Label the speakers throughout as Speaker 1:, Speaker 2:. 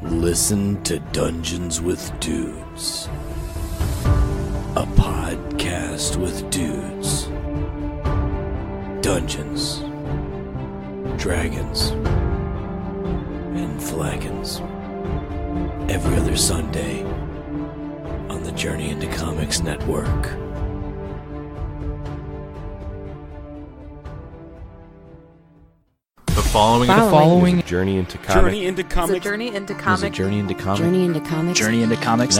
Speaker 1: Listen to Dungeons with Dudes, a podcast with dudes. Dungeons, Dragons, and Flagons. Every other Sunday on the Journey into Comics Network.
Speaker 2: The following
Speaker 3: is a Journey into Comics.
Speaker 4: Journey into Comics.
Speaker 5: Journey into Comics.
Speaker 3: Journey into Comics.
Speaker 6: Journey into Comics.
Speaker 2: Journey into Comics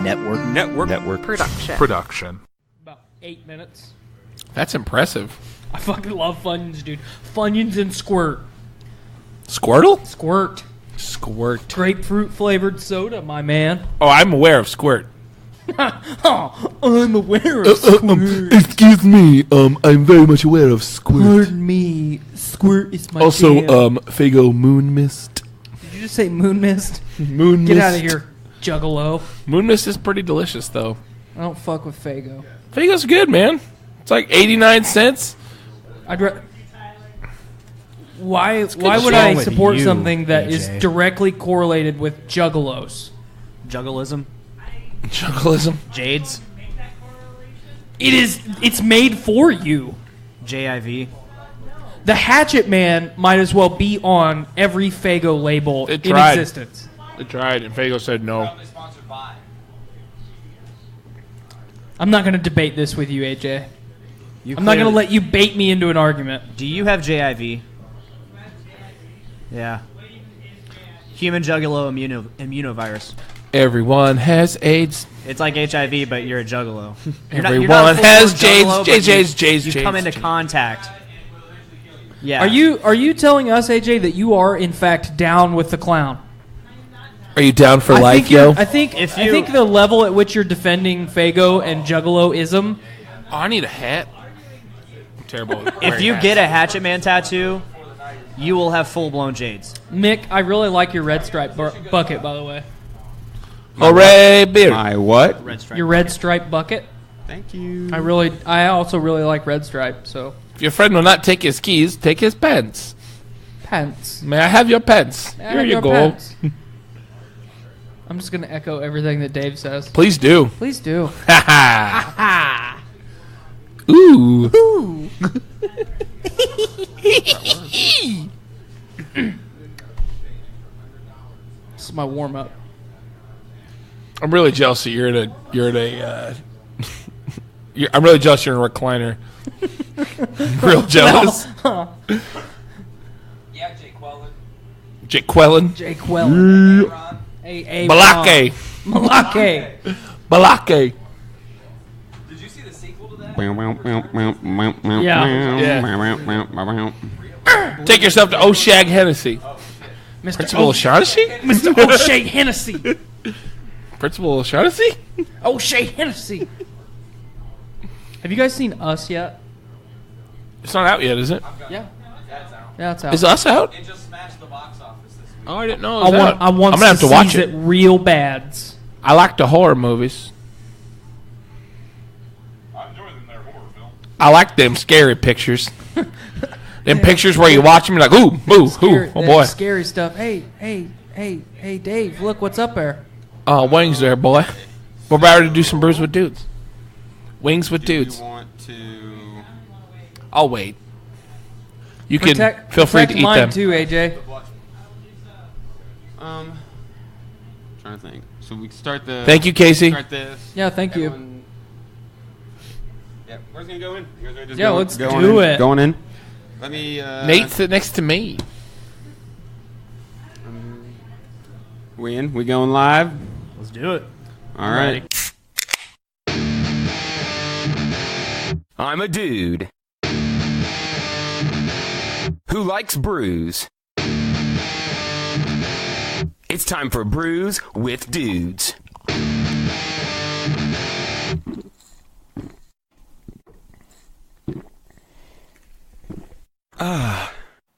Speaker 5: Network
Speaker 2: production.
Speaker 7: About 8 minutes.
Speaker 8: That's impressive.
Speaker 7: I fucking love Funyuns, dude. Funyuns and Squirt.
Speaker 8: Squirtle?
Speaker 7: Squirt. Grapefruit flavored soda, my man.
Speaker 8: Oh, I'm aware of Squirt.
Speaker 7: Oh, I'm aware of Squirt.
Speaker 1: Excuse me, I'm very much aware of Squirt.
Speaker 7: Pardon me. Squirt is my
Speaker 1: Also,
Speaker 7: jam.
Speaker 1: Fago Moon Mist.
Speaker 7: Did you just say Moon Mist?
Speaker 1: Moon
Speaker 7: Get
Speaker 1: Mist.
Speaker 7: out of here, Juggalo.
Speaker 8: Moon Mist is pretty delicious, though.
Speaker 7: I don't fuck with Fago.
Speaker 8: Fago's good, man. It's like 89 cents.
Speaker 7: Why would
Speaker 2: wrong
Speaker 7: I
Speaker 2: with
Speaker 7: support
Speaker 2: you,
Speaker 7: something that
Speaker 2: AJ?
Speaker 7: is directly correlated with Juggalos?
Speaker 2: Juggalism.
Speaker 8: Juggalism.
Speaker 2: Jades.
Speaker 7: It's made for you.
Speaker 2: JIV.
Speaker 7: The Hatchet Man might as well be on every Fago label
Speaker 8: It
Speaker 7: in
Speaker 8: tried.
Speaker 7: existence.
Speaker 8: They tried, and Fago said no.
Speaker 7: I'm not going to debate this with you, AJ. I'm not going to let you bait me into an argument.
Speaker 2: Do you have JIV? Yeah. Human Juggalo immunovirus.
Speaker 8: Everyone has AIDS.
Speaker 2: It's like HIV, but you're a Juggalo.
Speaker 8: Everyone has Jades.
Speaker 2: You come into contact. Yeah.
Speaker 7: Are you telling us, AJ, that you are in fact down with the clown?
Speaker 8: Are you down for life, yo?
Speaker 7: I think the level at which you're defending Fago and Juggalo-ism.
Speaker 8: Oh, I need a hat. I'm terrible.
Speaker 2: If you get a Hatchet Man tattoo, you will have full-blown Jades.
Speaker 7: Mick, I really like your red stripe bucket, by the way.
Speaker 8: Hooray, beer.
Speaker 3: My what?
Speaker 2: Red stripe.
Speaker 7: Your red stripe bucket.
Speaker 3: Thank you.
Speaker 7: I also really like red stripe. So
Speaker 8: If your friend will not take his keys, take his pens.
Speaker 7: pants.
Speaker 8: May I have your pens?
Speaker 7: May I
Speaker 8: Here
Speaker 7: have
Speaker 8: you
Speaker 7: your
Speaker 8: go.
Speaker 7: pants? I'm just gonna echo everything that Dave says.
Speaker 8: Please do.
Speaker 7: Please do.
Speaker 8: Ha ha. Ooh.
Speaker 7: Ooh. This is my warm up.
Speaker 8: I'm really jealous that I'm really jealous you're in a recliner. Real jealous.
Speaker 4: Yeah, Jake Quellen.
Speaker 8: Jake Quellen.
Speaker 7: Jake Quellen.
Speaker 8: Balake. Balake.
Speaker 4: Did you see the sequel to that?
Speaker 7: Yeah.
Speaker 8: Take yourself to O'Shag Hennessy.
Speaker 7: Mr.
Speaker 8: Principal O'Shaughnessy?
Speaker 7: Mr. O'Shea Hennessy.
Speaker 8: Principal O'Shaughnessy?
Speaker 7: O'Shea Hennessy. Have you guys seen Us yet?
Speaker 8: It's not out yet, is it?
Speaker 7: Yeah. Yeah, it's out.
Speaker 8: Is Us out?
Speaker 4: It just smashed the box office this week.
Speaker 8: Oh, I didn't know it was out.
Speaker 7: I want
Speaker 8: I'm going to have to watch
Speaker 7: it
Speaker 8: it.
Speaker 7: real bads.
Speaker 8: I like the horror movies.
Speaker 4: I enjoy them, their horror film.
Speaker 8: I like them scary pictures. Them pictures where you watch them, you're like, ooh, oh boy.
Speaker 7: Scary stuff. Hey, Dave, look what's up there.
Speaker 8: Oh, wings there, boy. We're about to do some Brews with Dudes. Wings with Dudes.
Speaker 3: You want to...
Speaker 8: I'll wait. You can feel free to eat
Speaker 7: mine
Speaker 8: them.
Speaker 7: too, AJ.
Speaker 3: Trying to think. So we start the...
Speaker 8: Thank you, Casey.
Speaker 3: Start this.
Speaker 7: Yeah, thank you.
Speaker 3: Everyone- Yeah, where's it going to go in? You guys ready to just
Speaker 7: Yeah,
Speaker 3: go-
Speaker 7: let's
Speaker 3: going
Speaker 7: do
Speaker 3: in?
Speaker 7: it.
Speaker 3: Going in. Let me...
Speaker 8: Nate, sit next to me.
Speaker 3: We in? We going live?
Speaker 2: Let's do it.
Speaker 3: All right.
Speaker 9: I'm a dude who likes brews. It's time for Brews with Dudes.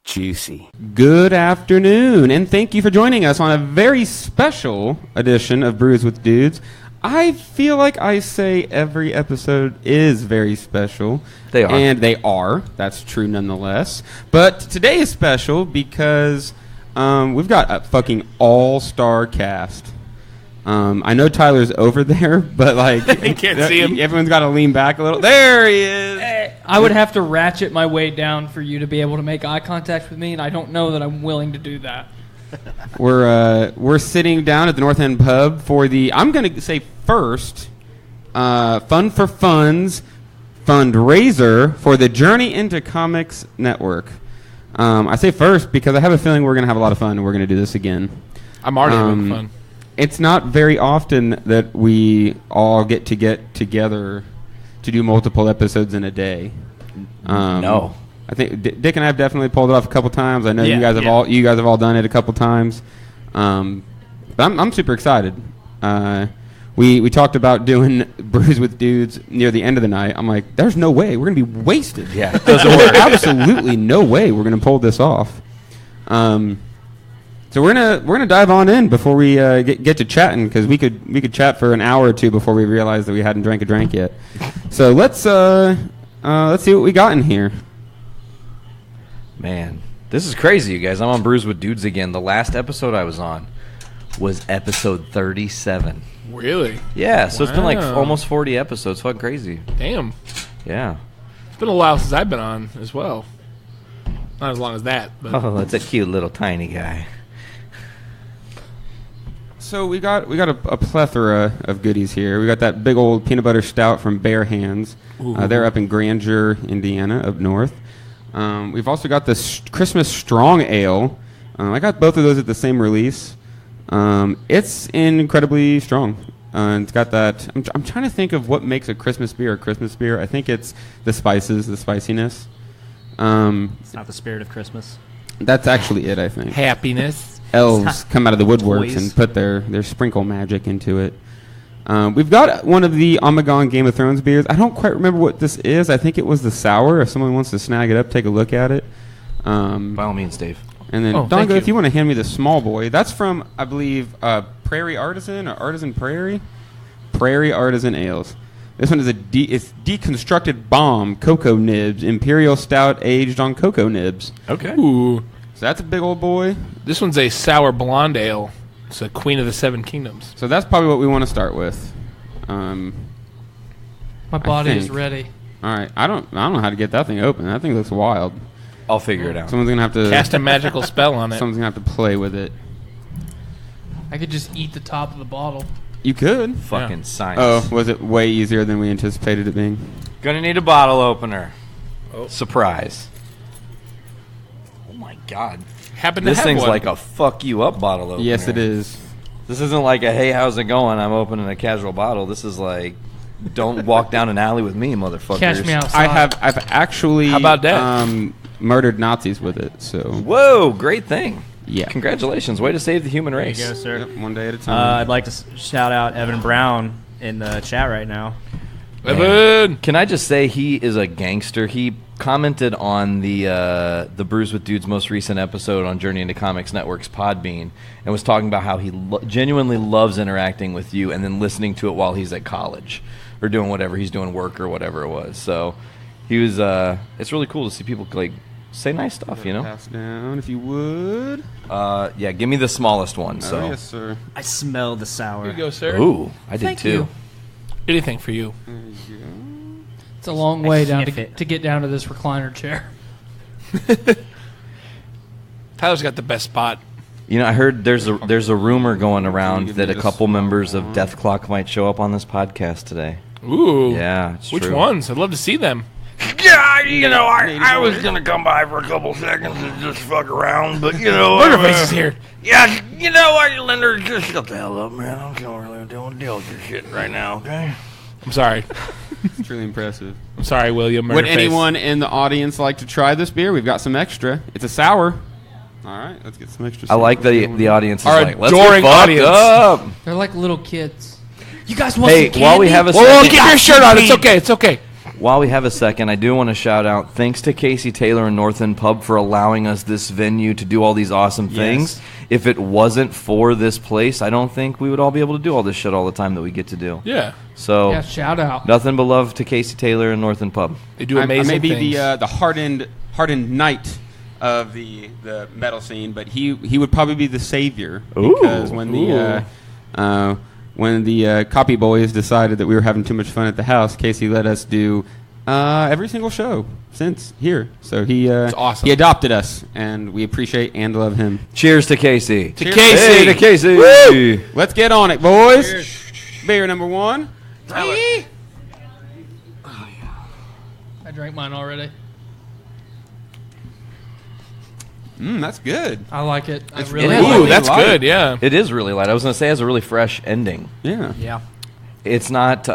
Speaker 9: Juicy.
Speaker 3: Good afternoon, and thank you for joining us on a very special edition of Brews with Dudes. I feel like I say every episode is very special.
Speaker 8: They are.
Speaker 3: And they are. That's true nonetheless. But today is special because We've got a fucking all-star cast. I know Tyler's over there, but like
Speaker 8: You can't see him.
Speaker 3: Everyone's got to lean back a little. There he is.
Speaker 7: I would have to ratchet my way down for you to be able to make eye contact with me, and I don't know that I'm willing to do that.
Speaker 3: We're sitting down at the North End Pub for the, I'm going to say first, Fun for Funds fundraiser for the Journey into Comics Network. I say first because I have a feeling we're going to have a lot of fun and we're going to do this again.
Speaker 8: I'm already having fun.
Speaker 3: It's not very often that we all get together to do multiple episodes in a day.
Speaker 5: No.
Speaker 3: I think Dick and I have definitely pulled it off a couple times. I know
Speaker 2: Yeah,
Speaker 3: you guys have
Speaker 2: yeah.
Speaker 3: you guys have all done it a couple times. But I'm super excited. We talked about doing Brews with Dudes near the end of the night. I'm like, there's no way we're gonna be wasted.
Speaker 5: Yeah, it doesn't work.
Speaker 3: Absolutely no way we're gonna pull this off. So we're gonna dive on in before we get to chatting, because we could chat for an hour or two before we realize that we hadn't drank a drink yet. So let's see what we got in here.
Speaker 5: Man, this is crazy, you guys. I'm on Brews with Dudes again. The last episode I was on was episode 37.
Speaker 8: Really?
Speaker 5: Yeah, so it's been like
Speaker 8: Wow.
Speaker 5: almost 40 episodes. Fucking crazy.
Speaker 8: Damn.
Speaker 5: Yeah.
Speaker 8: It's been a while since I've been on as well. Not as long as that, but
Speaker 5: Oh, that's a cute little tiny guy.
Speaker 3: So we got a plethora of goodies here. We got that big old peanut butter stout from Bare Hands. They're up in Grandeur, Indiana, up north. We've also got this Christmas Strong Ale. I got both of those at the same release. It's incredibly strong. It's got that. I'm trying to think of what makes a Christmas beer a Christmas beer. I think it's the spices, the spiciness.
Speaker 2: It's not the spirit of Christmas.
Speaker 3: That's actually it, I think.
Speaker 8: happiness.
Speaker 3: Elves come out of the woodworks
Speaker 2: Toys.
Speaker 3: and put their sprinkle magic into it. We've got one of the Omegon Game of Thrones beers. I don't quite remember what this is. I think it was the sour. If someone wants to snag it up, take a look at it.
Speaker 5: By all means, Dave.
Speaker 3: And then,
Speaker 8: Oh, thank
Speaker 3: Dongo,
Speaker 8: you.
Speaker 3: if you want to hand me the small boy, that's from, I believe, Prairie Artisan or Artisan Prairie? Prairie Artisan Ales. This one is it's deconstructed bomb cocoa nibs, imperial stout aged on cocoa nibs.
Speaker 5: Okay.
Speaker 8: Ooh.
Speaker 3: So that's a big old boy.
Speaker 8: This one's a sour blonde ale. It's a Queen of the Seven Kingdoms.
Speaker 3: So that's probably what we want to start with.
Speaker 7: My body is
Speaker 3: think.
Speaker 7: ready.
Speaker 3: All right, I don't know how to get that thing open. That thing looks wild.
Speaker 5: I'll figure it out.
Speaker 3: Someone's gonna have to
Speaker 8: Cast a magical spell on it.
Speaker 3: Someone's gonna have to play with it.
Speaker 7: I could just eat the top of the bottle.
Speaker 3: You could.
Speaker 5: Fucking
Speaker 8: Yeah.
Speaker 5: science.
Speaker 3: Oh, was it way easier than we anticipated it being?
Speaker 5: Gonna need a bottle opener.
Speaker 8: Oh.
Speaker 5: Surprise. Oh my god.
Speaker 8: Happen to
Speaker 5: This
Speaker 8: have
Speaker 5: thing's
Speaker 8: one.
Speaker 5: like a fuck you up bottle opener.
Speaker 3: Yes, it is.
Speaker 5: This isn't like a hey, how's it going? I'm opening a casual bottle. This is like, don't walk down an alley with me, motherfuckers.
Speaker 7: Catch me outside.
Speaker 3: I've actually
Speaker 8: How about that?
Speaker 3: Murdered Nazis with it. So
Speaker 5: Whoa, great thing.
Speaker 3: yeah.
Speaker 5: Congratulations. Way to save the human
Speaker 2: There you
Speaker 5: race.
Speaker 2: go, sir.
Speaker 3: Yep, one day at a time.
Speaker 2: I'd like to shout out Evan Brown in the chat right now.
Speaker 8: Evan!
Speaker 5: Can I just say he is a gangster? He commented on the Brews with Dudes most recent episode on Journey into Comics Network's Podbean and was talking about how he genuinely loves interacting with you and then listening to it while he's at college or doing whatever he's doing, work or whatever it was. So he was. It's really cool to see people like say nice stuff, you know.
Speaker 3: Pass down if you would.
Speaker 5: Yeah, give me the smallest one. So.
Speaker 3: Oh yes, sir.
Speaker 2: I smell the sour.
Speaker 8: Here you go, sir.
Speaker 5: Ooh, I did
Speaker 7: Thank
Speaker 5: too.
Speaker 7: you.
Speaker 8: Anything for you.
Speaker 7: It's a long way down
Speaker 2: sniff it.
Speaker 7: to get down to this recliner chair.
Speaker 8: Tyler's got the best spot.
Speaker 5: You know, I heard there's a rumor going around that a couple members of Death Clock might show up on this podcast today.
Speaker 8: Ooh.
Speaker 5: Yeah, it's
Speaker 8: Which
Speaker 5: true.
Speaker 8: ones? I'd love to see them.
Speaker 6: Yeah, you know, I was gonna come by for a couple seconds and just fuck around, but you know,
Speaker 8: Murderface is here.
Speaker 6: yeah, you know what, Linder, just shut the hell up, man. I don't really deal with your shit right now, okay?
Speaker 8: I'm sorry.
Speaker 3: It's truly impressive.
Speaker 8: I'm sorry, William.
Speaker 3: Would
Speaker 8: Murderface.
Speaker 3: anyone in the audience like to try this beer? We've got some extra. It's a sour. All right, let's get some extra.
Speaker 5: I like the audience is
Speaker 8: Our
Speaker 5: like, let's get
Speaker 8: adoring
Speaker 5: fucked
Speaker 8: audience.
Speaker 5: up.
Speaker 7: They're like little kids. You guys want
Speaker 5: Hey,
Speaker 7: some candy?
Speaker 5: while we have a
Speaker 8: Whoa, whoa,
Speaker 5: second,
Speaker 8: keep your shirt on. It's okay. It's okay.
Speaker 5: while we have a second, I do want to shout out thanks to Casey Taylor and North End Pub for allowing us this venue to do all these awesome things. If it wasn't for this place, I don't think we would all be able to do all this shit all the time that we get to do.
Speaker 8: Yeah.
Speaker 5: So
Speaker 7: Yeah, shout out.
Speaker 5: nothing but love to Casey Taylor and North End Pub.
Speaker 8: They do amazing
Speaker 3: Maybe
Speaker 8: things.
Speaker 3: the hardened knight of the metal scene, but he would probably be the savior because when the copy boys decided that we were having too much fun at the house, Casey let us do every single show since here. So he
Speaker 8: awesome.
Speaker 3: He adopted us, and we appreciate and love him.
Speaker 5: Cheers to Casey.
Speaker 8: To
Speaker 3: Cheers.
Speaker 8: Casey.
Speaker 5: Hey, to Casey.
Speaker 3: Woo! Let's get on it, boys.
Speaker 8: Cheers.
Speaker 3: Beer number 1.
Speaker 7: I drank mine already.
Speaker 3: That's good.
Speaker 7: I like it. I
Speaker 3: It's
Speaker 7: really
Speaker 5: really
Speaker 7: like
Speaker 8: Ooh,
Speaker 7: it.
Speaker 8: that's
Speaker 3: light.
Speaker 8: good. Yeah.
Speaker 5: It is really light. I was going to say it has a really fresh ending.
Speaker 3: Yeah.
Speaker 2: Yeah.
Speaker 5: It's not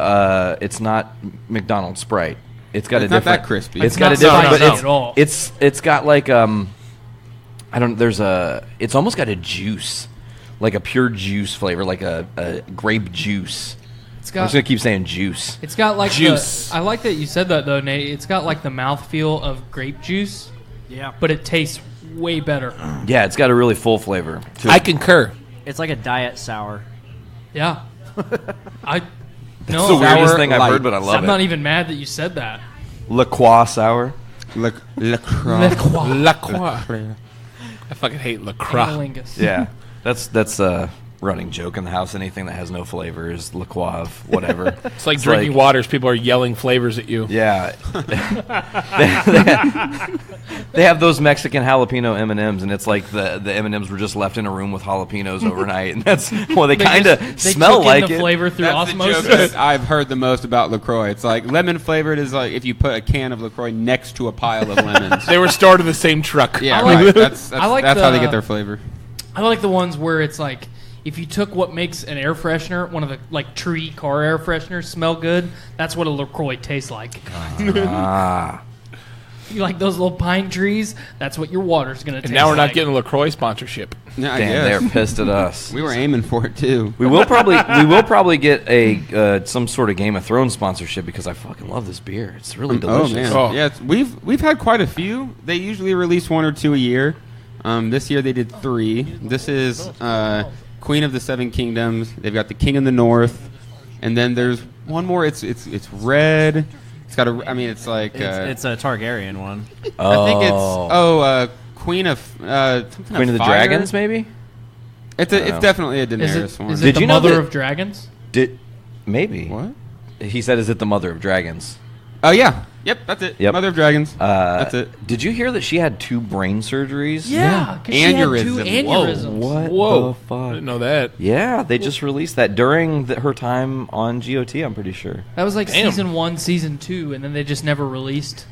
Speaker 5: McDonald's Sprite. It's got
Speaker 3: It's
Speaker 5: a
Speaker 3: not
Speaker 5: different.
Speaker 3: that crispy.
Speaker 5: It's
Speaker 7: It's
Speaker 5: got a
Speaker 7: not
Speaker 5: different.
Speaker 7: spicy
Speaker 5: But
Speaker 7: at all.
Speaker 5: it's got like I don't. There's a. It's almost got a juice, like a pure juice flavor, like a grape juice.
Speaker 7: It's
Speaker 5: I'm
Speaker 7: got
Speaker 5: just gonna keep saying juice.
Speaker 7: It's got like
Speaker 8: Juice.
Speaker 7: I like that you said that though, Nate. It's got like the mouthfeel of grape juice,
Speaker 2: Yeah.
Speaker 7: but it tastes way better.
Speaker 5: Yeah, it's got a really full flavor. Too.
Speaker 8: I concur.
Speaker 2: It's like a diet sour.
Speaker 7: Yeah. I
Speaker 5: It's the
Speaker 7: no.
Speaker 5: weirdest
Speaker 3: Sour
Speaker 5: thing I've
Speaker 3: light.
Speaker 5: heard, but I love
Speaker 7: I'm
Speaker 5: it.
Speaker 7: not even mad that you said that.
Speaker 5: La Croix sour.
Speaker 3: La Croix.
Speaker 8: La Croix. I fucking hate La Croix.
Speaker 7: Analingus.
Speaker 5: Yeah, that's a running joke in the house. Anything that has no flavor is La Croix, whatever.
Speaker 8: It's like drinking waters. People are yelling flavors at you.
Speaker 5: Yeah. They have those Mexican jalapeno M&Ms, and it's like the M&Ms were just left in a room with jalapenos overnight, and that's well, they kind of
Speaker 7: They
Speaker 5: smell
Speaker 7: took in
Speaker 5: like
Speaker 7: the
Speaker 5: it.
Speaker 7: flavor through
Speaker 3: That's the joke
Speaker 7: osmosis.
Speaker 3: that I've heard the most about LaCroix. It's like lemon flavored is like if you put a can of LaCroix next to a pile of lemons.
Speaker 8: They were stored in the same truck.
Speaker 3: Yeah,
Speaker 7: I like-
Speaker 3: right. That's
Speaker 7: I like
Speaker 3: how they
Speaker 7: the-
Speaker 3: get their flavor.
Speaker 7: I like the ones where it's like if you took what makes an air freshener, one of the like tree car air fresheners, smell good. That's what a LaCroix tastes like.
Speaker 5: Ah,
Speaker 7: You like those little pine trees? That's what your water's gonna taste
Speaker 8: And now we're not
Speaker 7: like.
Speaker 8: getting LaCroix sponsorship.
Speaker 3: Yeah, I
Speaker 5: damn,
Speaker 3: guess.
Speaker 5: they're pissed at us.
Speaker 3: We were aiming for it too.
Speaker 5: We will probably get a some sort of Game of Thrones sponsorship because I fucking love this beer. It's really delicious.
Speaker 3: Oh man,
Speaker 8: Oh.
Speaker 3: yeah. We've had quite a few. They usually release 1 or 2 a year. This year they did 3. This is Queen of the Seven Kingdoms. They've got the King of the North, and then there's one more. It's red. It's got a. I mean, it's like
Speaker 2: It's a Targaryen one.
Speaker 5: Oh.
Speaker 3: I think it's Queen of
Speaker 5: Queen of the Dragons, maybe.
Speaker 3: It's
Speaker 5: know.
Speaker 3: definitely a Daenerys one.
Speaker 7: Is
Speaker 5: Did
Speaker 7: it the
Speaker 5: you know
Speaker 7: mother
Speaker 5: that-
Speaker 7: of dragons?
Speaker 5: Maybe.
Speaker 3: What?
Speaker 5: He said, "Is it the mother of dragons?"
Speaker 3: Oh yeah. Yep, that's it.
Speaker 5: Yep.
Speaker 3: Mother of Dragons. That's it.
Speaker 5: Did you hear that she had 2 brain surgeries?
Speaker 7: Yeah, 'cause she had 2
Speaker 3: Aneurysm.
Speaker 7: aneurysms.
Speaker 5: What
Speaker 8: Whoa.
Speaker 5: the fuck?
Speaker 8: I didn't know that.
Speaker 5: Yeah, they just released that during her time on GOT, I'm pretty sure.
Speaker 7: That was like
Speaker 8: Damn.
Speaker 7: season 1, season 2, and then they just never released.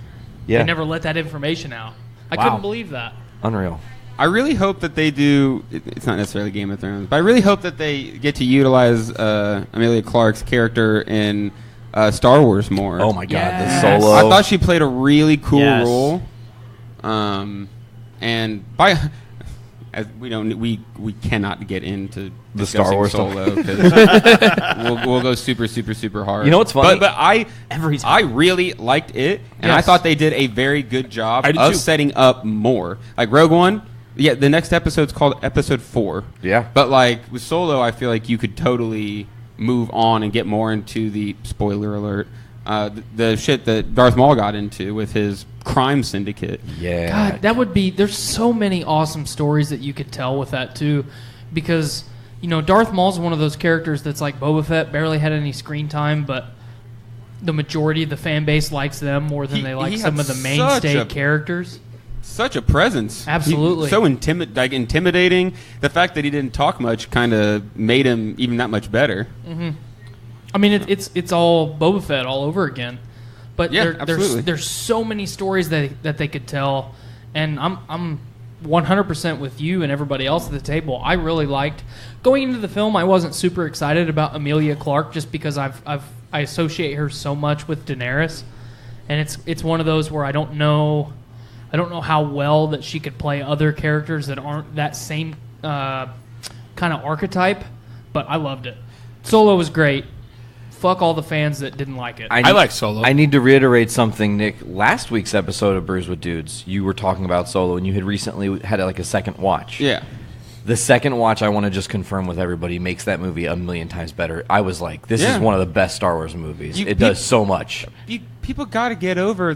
Speaker 5: Yeah.
Speaker 7: They never let that information out. I
Speaker 2: Wow.
Speaker 7: couldn't believe that.
Speaker 5: Unreal.
Speaker 3: I really hope that they do. It's not necessarily Game of Thrones, but I really hope that they get to utilize Emilia Clarke's character in Star Wars more.
Speaker 5: Oh my god,
Speaker 7: Yes.
Speaker 5: the solo.
Speaker 3: I thought she played a really cool
Speaker 2: Yes.
Speaker 3: role. And by as we cannot get into
Speaker 5: The Star
Speaker 3: discussing
Speaker 5: Wars
Speaker 3: Solo because we'll go super hard.
Speaker 5: You know what's funny?
Speaker 3: But I
Speaker 2: Every time.
Speaker 3: I really liked it, and I
Speaker 7: Yes.
Speaker 3: thought they did a very good job
Speaker 8: I did
Speaker 3: of
Speaker 8: too.
Speaker 3: setting up more. Like Rogue One, yeah, the next episode's called Episode 4.
Speaker 5: Yeah.
Speaker 3: But like with Solo, I feel like you could totally move on and get more into the spoiler alert. The shit that Darth Maul got into with his crime syndicate.
Speaker 5: Yeah.
Speaker 7: God, that would be. There's so many awesome stories that you could tell with that too, because Darth Maul's one of those characters that's like Boba Fett, barely had any screen time, but the majority of the fan base likes them more than
Speaker 3: He-
Speaker 7: they like
Speaker 3: he
Speaker 7: some
Speaker 3: had
Speaker 7: of the
Speaker 3: such
Speaker 7: mainstay
Speaker 3: a-
Speaker 7: characters.
Speaker 3: Such a presence.
Speaker 7: Absolutely.
Speaker 3: So intimidating. The fact that he didn't talk much kind of made him even that much better.
Speaker 7: I mean, it's all Boba Fett all over again. But
Speaker 3: Yeah, absolutely.
Speaker 7: there's so many stories that they could tell, and I'm 100% with you and everybody else at the table. I really liked going into the film. I wasn't super excited about Emilia Clarke just because I associate her so much with Daenerys, and it's one of those where I don't know how well that she could play other characters that aren't that same kind of archetype. But I loved it. Solo was great. Fuck all the fans that didn't like it.
Speaker 8: I like Solo.
Speaker 5: I need to reiterate something, Nick. Last week's episode of Brews with Dudes, you were talking about Solo, and you had recently had like a second watch.
Speaker 3: Yeah.
Speaker 5: The second watch, I want to just confirm with everybody, makes that movie a million times better. I was like, this
Speaker 3: Yeah.
Speaker 5: is one of the best Star Wars movies.
Speaker 3: You-
Speaker 5: It does so much.
Speaker 3: People got to get over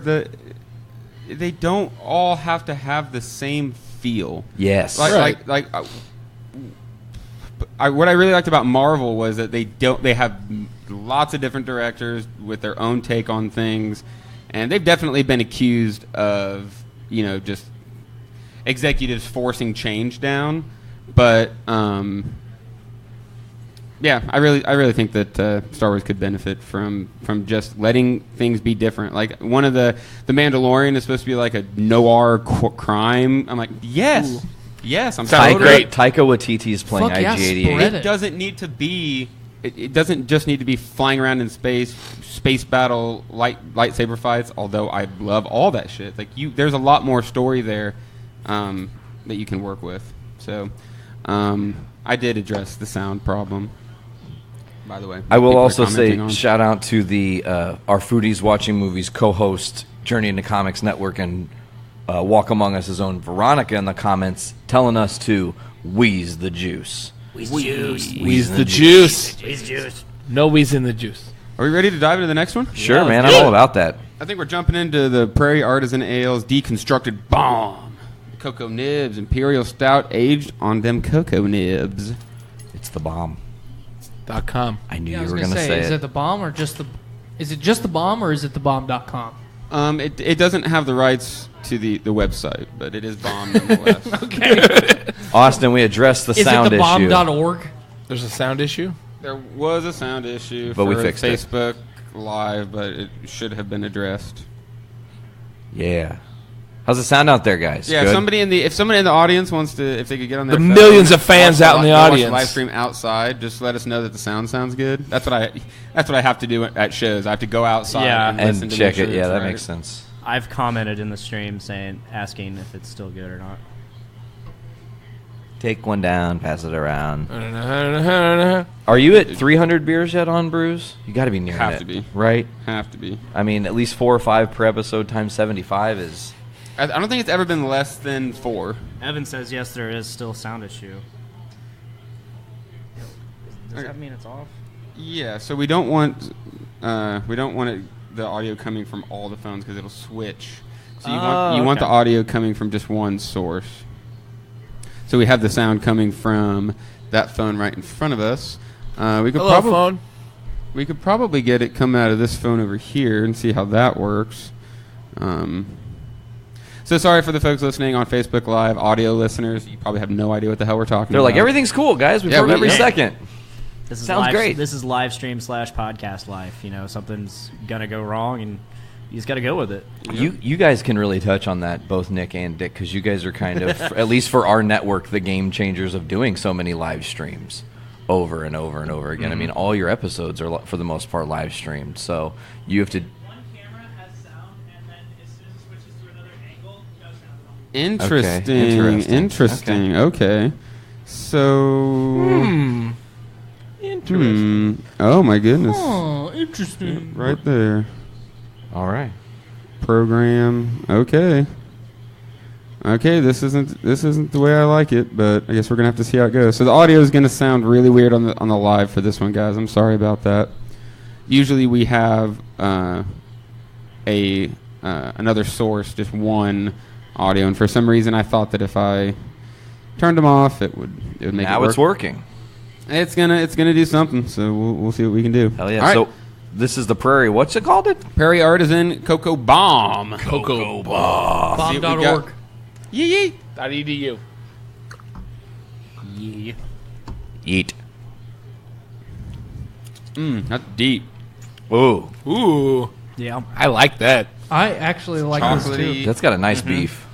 Speaker 3: they don't all have to have the same feel.
Speaker 5: Yes.
Speaker 3: What I really liked about Marvel was that they have lots of different directors with their own take on things, and they've definitely been accused of, just executives forcing change down. But yeah, I really think that Star Wars could benefit from just letting things be different. Like one of the Mandalorian is supposed to be like a noir crime. I'm like, yes.
Speaker 8: Ooh.
Speaker 3: Yes, I'm
Speaker 5: Taika Waititi is playing
Speaker 7: Fuck yeah,
Speaker 5: IG-88.
Speaker 7: spread
Speaker 3: It doesn't need to be. It doesn't just need to be flying around in space battle, lightsaber fights. Although I love all that shit. Like there's a lot more story there that you can work with. So I did address the sound problem. By the way,
Speaker 5: I will
Speaker 3: people are
Speaker 5: also say
Speaker 3: commenting on.
Speaker 5: shout out to the our Foodies Watching Movies co-host, Journey into Comics Network, and Walk Among Us' own Veronica in the comments telling us to wheeze the juice.
Speaker 8: Wheeze the juice. No wheeze in the juice.
Speaker 3: Are we ready to dive into the next one?
Speaker 5: Sure, man. I'm all about that.
Speaker 3: I think we're jumping into the Prairie Artisan Ales Deconstructed Bomb. Cocoa Nibs Imperial Stout aged on them cocoa nibs.
Speaker 5: It's the bomb.
Speaker 8: .com.
Speaker 5: I knew
Speaker 7: Yeah, I
Speaker 5: you
Speaker 7: was
Speaker 5: were
Speaker 7: gonna
Speaker 5: going to
Speaker 7: say,
Speaker 5: say
Speaker 7: is
Speaker 5: it.
Speaker 7: it the bomb or just the? Is it just the bomb or is it the bomb.com?
Speaker 3: It doesn't have the rights to the website, but it is bomb nonetheless.
Speaker 7: Okay.
Speaker 5: Austin, we addressed the
Speaker 7: Is
Speaker 5: sound
Speaker 7: it the
Speaker 5: issue.
Speaker 7: bomb.org?
Speaker 8: There's a sound issue?
Speaker 3: There was a sound issue
Speaker 5: But
Speaker 3: for
Speaker 5: we fixed it.
Speaker 3: Facebook Live, but it should have been addressed.
Speaker 5: Yeah. How's it sound out there, guys?
Speaker 3: Yeah,
Speaker 5: Good?
Speaker 3: if somebody in the audience wants to, if they could get on their
Speaker 8: The
Speaker 3: phone,
Speaker 8: millions of fans out in the
Speaker 3: watch
Speaker 8: audience.
Speaker 3: live stream outside, just let us know that the sound sounds good. That's what I have to do at shows. I have to go outside
Speaker 2: Yeah.
Speaker 3: and listen
Speaker 5: and
Speaker 3: to
Speaker 5: check
Speaker 3: make
Speaker 5: it.
Speaker 3: sure
Speaker 5: Yeah,
Speaker 3: it's
Speaker 5: that
Speaker 3: right.
Speaker 5: makes sense.
Speaker 2: I've commented in the stream asking if it's still good or not.
Speaker 5: Take one down, pass it around.
Speaker 8: Have
Speaker 5: Are you at 300 beers yet on Brews? You got to be near it.
Speaker 3: Have to be.
Speaker 5: Right?
Speaker 3: Have to be.
Speaker 5: I mean, at least 4 or 5 per episode times 75 is...
Speaker 3: I don't think it's ever been less than 4.
Speaker 2: Evan says yes, there is still a sound issue. Does that mean it's off?
Speaker 3: Yeah, so we don't want the audio coming from all the phones because it'll switch. So you want the audio coming from just one source. So we have the sound coming from that phone right in front of us. We could
Speaker 8: Hello, phone.
Speaker 3: We could probably get it come out of this phone over here and see how that works. So sorry for the folks listening on Facebook Live, audio listeners. You probably have no idea what the hell we're talking
Speaker 5: They're
Speaker 3: about.
Speaker 5: like, everything's cool, guys. We've
Speaker 3: Yeah,
Speaker 5: heard every
Speaker 3: yeah.
Speaker 5: second.
Speaker 2: This is
Speaker 5: Sounds
Speaker 2: live,
Speaker 5: great.
Speaker 2: This is live stream / podcast life. Something's gonna go wrong, and you just got to go with it.
Speaker 5: You guys can really touch on that, both Nick and Dick, because you guys are kind of, at least for our network, the game changers of doing so many live streams over and over and over again. I mean, all your episodes are, for the most part, live streamed. So you have to...
Speaker 10: One camera has sound, and then as soon as it switches to another angle, no sound at all.
Speaker 3: Interesting. Okay. So...
Speaker 8: Interesting.
Speaker 3: Oh, my goodness.
Speaker 7: Oh, interesting.
Speaker 3: Right there.
Speaker 5: All right.
Speaker 3: Program. Okay, this isn't the way I like it, but I guess we're gonna have to see how it goes. So the audio is gonna sound really weird on the live for this one, guys. I'm sorry about that. Usually we have another source, just one audio, and for some reason I thought that if I turned them off, it would make it work.
Speaker 5: Now it's working.
Speaker 3: It's gonna do something. So we'll see what we can do.
Speaker 5: Hell yeah.
Speaker 3: All right.
Speaker 5: So this is the Prairie. What's it called?
Speaker 3: Prairie Artisan Cocoa Bomb.
Speaker 8: Cocoa Bomb.
Speaker 3: See what we got.
Speaker 7: Bomb.org.
Speaker 3: Yee.
Speaker 8: .edu.
Speaker 2: Yeah.
Speaker 5: Eat.
Speaker 3: That's deep.
Speaker 5: Ooh.
Speaker 8: Ooh.
Speaker 2: Yeah.
Speaker 8: I like that.
Speaker 7: I actually like this
Speaker 3: Chocolatey.
Speaker 7: too.
Speaker 5: That's got a nice beef.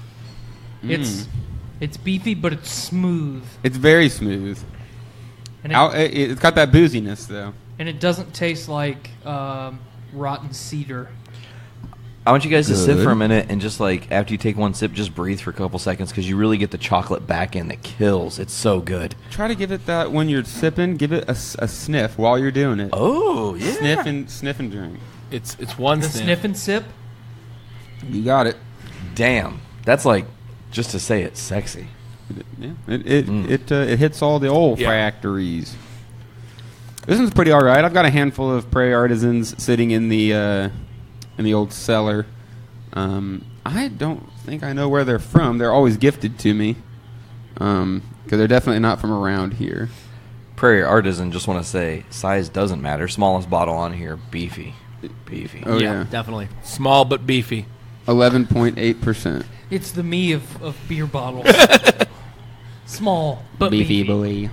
Speaker 7: It's beefy, but it's smooth,
Speaker 3: It's very smooth.
Speaker 7: and
Speaker 3: It's got that booziness though.
Speaker 7: it doesn't taste like rotten cedar.
Speaker 5: I want you guys to sit
Speaker 3: Good.
Speaker 5: for a minute and just like after you take one sip, just breathe for a couple seconds because you really get the chocolate back in that kills. It's so good.
Speaker 3: Try to give it that when you're sipping. Give it a sniff while you're doing it.
Speaker 5: Oh yeah.
Speaker 3: Sniff and drink.
Speaker 8: It's one
Speaker 7: The
Speaker 8: sniff.
Speaker 7: sniff and sip.
Speaker 3: You got it.
Speaker 5: Damn. That's like just to say it's sexy.
Speaker 3: Yeah. It hits all the old
Speaker 8: Yeah.
Speaker 3: factories. This one's pretty all right. I've got a handful of Prairie Artisans sitting in the old cellar. I don't think I know where they're from. They're always gifted to me. Because they're definitely not from around here.
Speaker 5: Prairie Artisan, just want to say, size doesn't matter. Smallest bottle on here, beefy. Beefy.
Speaker 3: Oh, yeah.
Speaker 2: Definitely.
Speaker 8: Small but beefy.
Speaker 3: 11.8%.
Speaker 7: It's the me of beer bottles. Small, but beefy.
Speaker 3: boy.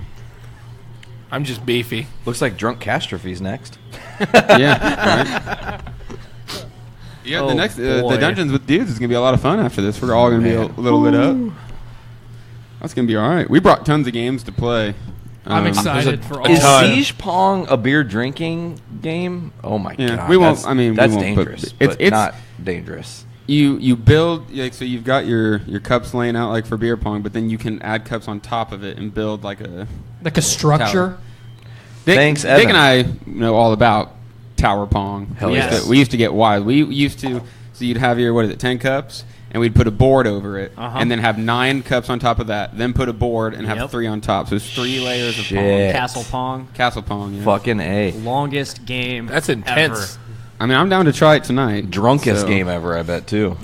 Speaker 8: I'm just beefy.
Speaker 5: Looks like Drunk Catastrophe's next.
Speaker 3: Yeah, right. Yeah, the next the Dungeons with Dudes is gonna be a lot of fun after this. We're all gonna be a little lit up. That's gonna be all right. We brought tons of games to play.
Speaker 7: I'm excited for all.
Speaker 5: Is
Speaker 8: ton.
Speaker 5: Siege Pong a beer drinking game? Oh my god!
Speaker 3: We won't. I mean,
Speaker 5: that's
Speaker 3: we won't,
Speaker 5: dangerous.
Speaker 3: but
Speaker 5: It's not dangerous.
Speaker 3: You build like so. You've got your cups laying out like for beer pong, but then you can add cups on top of it and build like a
Speaker 7: structure.
Speaker 3: Tower. Dick,
Speaker 5: Thanks,
Speaker 3: Dick
Speaker 5: Evan.
Speaker 3: and I know all about tower pong.
Speaker 5: Hell yes.
Speaker 3: We used to get wild. We used to. So you'd have your 10 cups, and we'd put a board over it, and then have 9 cups on top of that. Then put a board and have 3 on top. So it's 3 layers of pong. Castle pong. Yeah.
Speaker 5: Fucking A.
Speaker 2: Longest game.
Speaker 8: That's intense.
Speaker 2: Ever.
Speaker 3: I mean, I'm down to try it tonight.
Speaker 5: Drunkest game ever, I bet, too.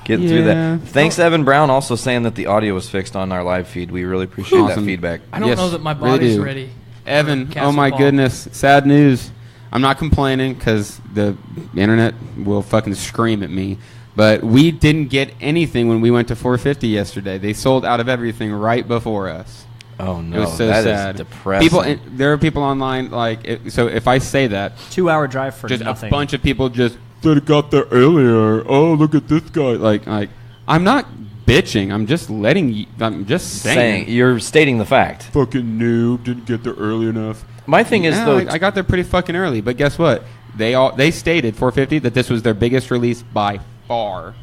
Speaker 5: Getting through that. Thanks, Evan Brown, also saying that the audio was fixed on our live feed. We really appreciate that feedback.
Speaker 7: I don't know that my body's ready.
Speaker 3: Evan,
Speaker 7: Castle
Speaker 3: oh my
Speaker 7: pong.
Speaker 3: goodness. Sad news. I'm not complaining because the internet will fucking scream at me. But we didn't get anything when we went to 450 yesterday. They sold out of everything right before us.
Speaker 5: Oh, no.
Speaker 3: It was so
Speaker 5: that
Speaker 3: sad.
Speaker 5: Is depressing.
Speaker 3: There are people online, so if I say that.
Speaker 2: 2-hour drive for
Speaker 3: just
Speaker 2: nothing.
Speaker 3: a bunch of people just said it got there earlier. Oh, look at this guy. Like I'm not bitching. I'm just I'm just saying.
Speaker 5: You're stating the fact.
Speaker 3: Fucking noob. Didn't get there early enough.
Speaker 5: My thing is, though.
Speaker 3: I got there pretty fucking early. But guess what? They stated 450 that this was their biggest release by far.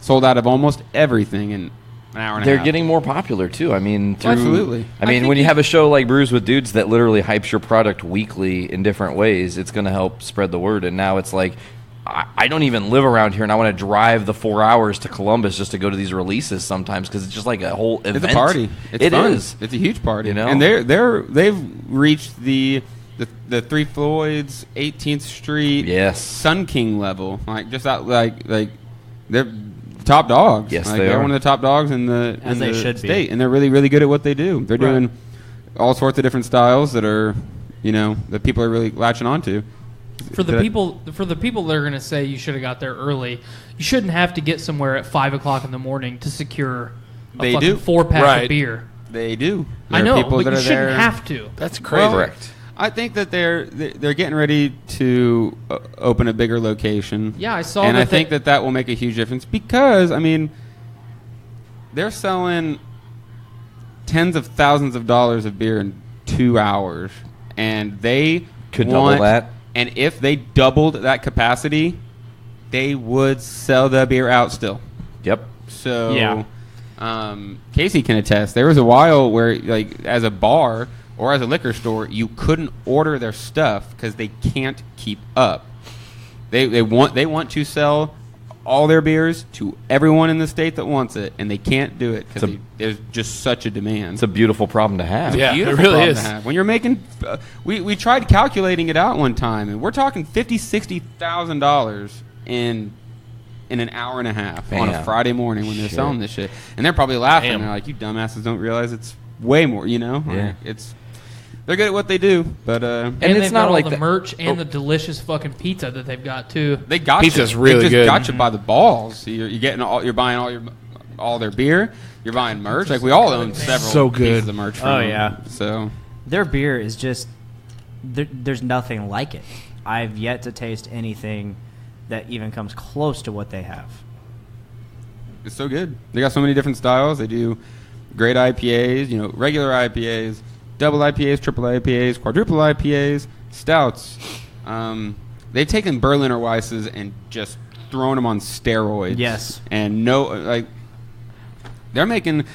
Speaker 3: Sold out of almost everything in an hour and a half.
Speaker 5: They're getting more popular, too. I mean,
Speaker 3: absolutely.
Speaker 5: I mean, when you have a show like Brews with Dudes that literally hypes your product weekly in different ways, it's going to help spread the word. And now it's like, I don't even live around here, and I want to drive the 4 hours to Columbus just to go to these releases sometimes because it's just like a whole event.
Speaker 3: It's a party. It's fun. It's a huge party.
Speaker 5: You know?
Speaker 3: And they've reached the Three Floyds, 18th Street, Sun King level. Like just that, like they're top dogs.
Speaker 5: Yes,
Speaker 3: like,
Speaker 5: they
Speaker 3: they're
Speaker 5: are
Speaker 3: one of the top dogs in the state,
Speaker 2: be.
Speaker 3: And they're really, really good at what they do. They're doing all sorts of different styles that are, that people are really latching onto.
Speaker 7: For the people that are going to say you should have got there early, you shouldn't have to get somewhere at 5:00 in the morning to secure a fucking 4-pack of beer.
Speaker 3: They do.
Speaker 7: I know, but you shouldn't have to.
Speaker 8: That's crazy.
Speaker 5: Correct.
Speaker 3: I think that they're getting ready to open a bigger location.
Speaker 7: Yeah, I saw
Speaker 3: and
Speaker 7: that.
Speaker 3: I think that will make a huge difference because they're selling tens of thousands of dollars of beer in 2 hours, and they
Speaker 5: could double that.
Speaker 3: And if they doubled that capacity, they would sell the beer out still.
Speaker 5: Yep.
Speaker 3: So
Speaker 2: yeah.
Speaker 3: Casey can attest. There was a while where, as a bar or as a liquor store, you couldn't order their stuff because they can't keep up. They want to sell all their beers to everyone in the state that wants it, and they can't do it because there's just such a demand.
Speaker 5: It's a beautiful problem to have.
Speaker 8: Yeah, it really is.
Speaker 3: When you're making, we tried calculating it out one time, and we're talking $50,000-$60,000 in an hour and a half on a Friday morning when they're selling this shit, and they're probably laughing. They're like, "You dumbasses don't realize it's way more."
Speaker 5: Yeah.
Speaker 3: They're good at what they do, but
Speaker 7: and it's not like the merch and the delicious fucking pizza that they've got too.
Speaker 3: They got
Speaker 8: pizza's
Speaker 3: you.
Speaker 8: really
Speaker 3: they just
Speaker 8: good.
Speaker 3: Got you by the balls. So you're getting you're buying all their beer. You're buying merch. Like we all own several pieces of merch. From them. So
Speaker 2: their beer is just there's nothing like it. I've yet to taste anything that even comes close to what they have.
Speaker 3: It's so good. They got so many different styles. They do great IPAs. Regular IPAs. Double IPAs, triple IPAs, quadruple IPAs, stouts. They've taken Berliner Weisses and just thrown them on steroids.
Speaker 2: Yes.
Speaker 3: And they're making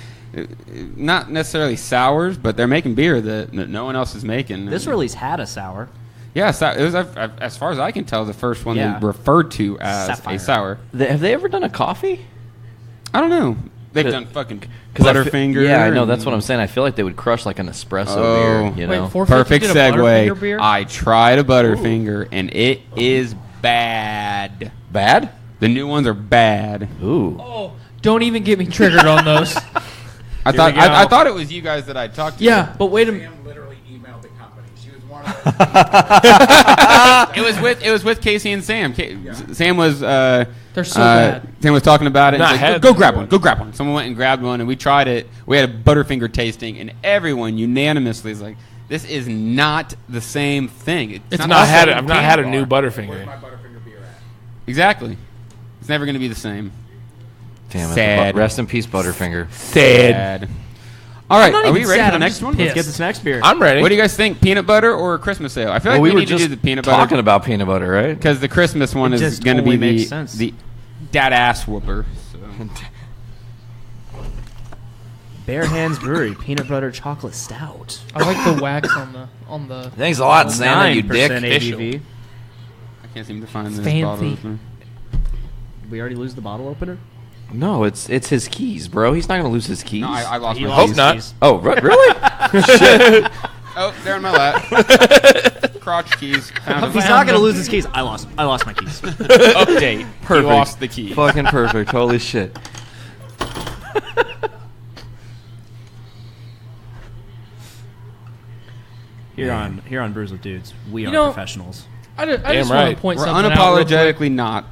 Speaker 3: not necessarily sours, but they're making beer that no one else is making.
Speaker 2: This release had a sour.
Speaker 3: Yeah, it was, as far as I can tell, the first one they referred to as
Speaker 2: Sapphire.
Speaker 3: a sour.
Speaker 5: Have they ever done a coffee?
Speaker 3: I don't know. They've done fucking Butterfinger.
Speaker 5: Yeah, I know. That's what I'm saying. I feel like they would crush like an espresso beer.
Speaker 7: Wait,
Speaker 3: perfect
Speaker 7: did a Butterfinger
Speaker 3: segue.
Speaker 7: beer?
Speaker 3: I tried a Butterfinger, and it is bad.
Speaker 5: Bad?
Speaker 3: The new ones are bad.
Speaker 5: Ooh.
Speaker 7: Oh, don't even get me triggered on those.
Speaker 3: I thought it was you guys that I talked to.
Speaker 7: Yeah, but wait a minute.
Speaker 11: Sam literally emailed the company. She was one of those.
Speaker 3: It was with Casey and Sam. Sam was
Speaker 7: They're so bad.
Speaker 3: Sam was talking about it.
Speaker 8: Not
Speaker 3: And he's like,
Speaker 8: had
Speaker 3: go
Speaker 8: them.
Speaker 3: grab one. Go grab one. Someone went and grabbed one, and we tried it. We had a Butterfinger tasting, and everyone unanimously is like, "This is not the same thing.
Speaker 8: I've
Speaker 3: the
Speaker 8: not had
Speaker 3: same
Speaker 8: it. I've not had a
Speaker 3: candy
Speaker 8: new
Speaker 3: bar."
Speaker 11: Where's
Speaker 8: Butterfinger.
Speaker 11: my Butterfinger beer at?
Speaker 3: Exactly. It's never going to be the same.
Speaker 5: Damn it.
Speaker 3: Sad.
Speaker 5: Rest in peace, Butterfinger.
Speaker 8: Sad.
Speaker 3: All right,
Speaker 7: not
Speaker 3: are we
Speaker 7: even
Speaker 3: ready
Speaker 7: sad,
Speaker 3: for the
Speaker 7: I'm
Speaker 3: next
Speaker 7: just
Speaker 3: one?
Speaker 7: pissed.
Speaker 2: Get this next beer.
Speaker 8: I'm ready.
Speaker 3: What do you guys think? Peanut butter or Christmas ale? I feel like
Speaker 5: Well,
Speaker 3: we
Speaker 5: were
Speaker 3: need to
Speaker 5: just
Speaker 3: do the peanut
Speaker 5: talking
Speaker 3: butter
Speaker 5: about peanut butter, right?
Speaker 3: because the Christmas one
Speaker 2: It
Speaker 3: is
Speaker 2: just
Speaker 3: going to
Speaker 2: only
Speaker 3: be
Speaker 2: makes sense.
Speaker 3: the dad ass whooper. So.
Speaker 2: Bare Hands Brewery Peanut Butter Chocolate Stout.
Speaker 7: I like the wax on the.
Speaker 5: Thanks a lot, Santa, you
Speaker 2: 9%
Speaker 5: dick.
Speaker 2: ABV.
Speaker 3: I can't seem to find this
Speaker 7: Fancy.
Speaker 3: bottle opener.
Speaker 2: We already lose the bottle opener?
Speaker 5: No, it's his keys, bro. He's not going to lose his keys.
Speaker 3: No, I lost
Speaker 2: He
Speaker 3: my
Speaker 2: lost
Speaker 3: keys.
Speaker 2: his
Speaker 8: not.
Speaker 2: keys.
Speaker 5: Oh, really? Shit.
Speaker 3: Oh, they're in my lap. Crotch keys. Found
Speaker 2: He's
Speaker 3: them.
Speaker 2: not going to lose his keys. I lost my keys.
Speaker 3: Update.
Speaker 5: Perfect.
Speaker 3: You lost the key.
Speaker 5: Fucking perfect. Holy shit.
Speaker 2: Here on Brews with Dudes, we are
Speaker 7: know-
Speaker 2: professionals.
Speaker 7: I just
Speaker 8: Damn
Speaker 7: want
Speaker 8: right.
Speaker 7: to point
Speaker 3: We're
Speaker 7: something out real quick.
Speaker 3: unapologetically not.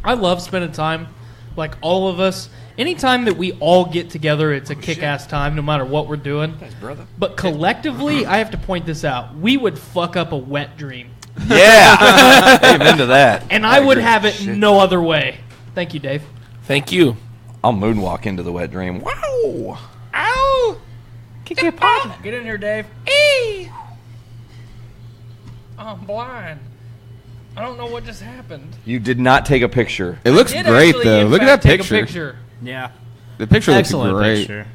Speaker 7: I love spending time, like all of us. Anytime that we all get together, it's a kick-ass time, no matter what we're doing. Thanks, brother. But collectively, I have to point this out. We would fuck up a wet dream,
Speaker 5: Yeah. Amen to that.
Speaker 7: and I would
Speaker 5: agree.
Speaker 7: have it
Speaker 5: Shit.
Speaker 7: no other way. Thank you, Dave.
Speaker 8: Thank you.
Speaker 5: I'll moonwalk into the wet dream. Wow.
Speaker 7: Ow! Kick your pot. Get in here, Dave. Eee! I'm blind. I don't know what just happened.
Speaker 5: You did not take a picture.
Speaker 3: It looks
Speaker 7: Did
Speaker 3: great
Speaker 7: actually,
Speaker 3: though.
Speaker 7: in
Speaker 3: Look at
Speaker 7: fact,
Speaker 3: that
Speaker 7: take a
Speaker 3: picture.
Speaker 2: Yeah.
Speaker 3: The picture
Speaker 2: Excellent
Speaker 3: looks great.
Speaker 2: picture.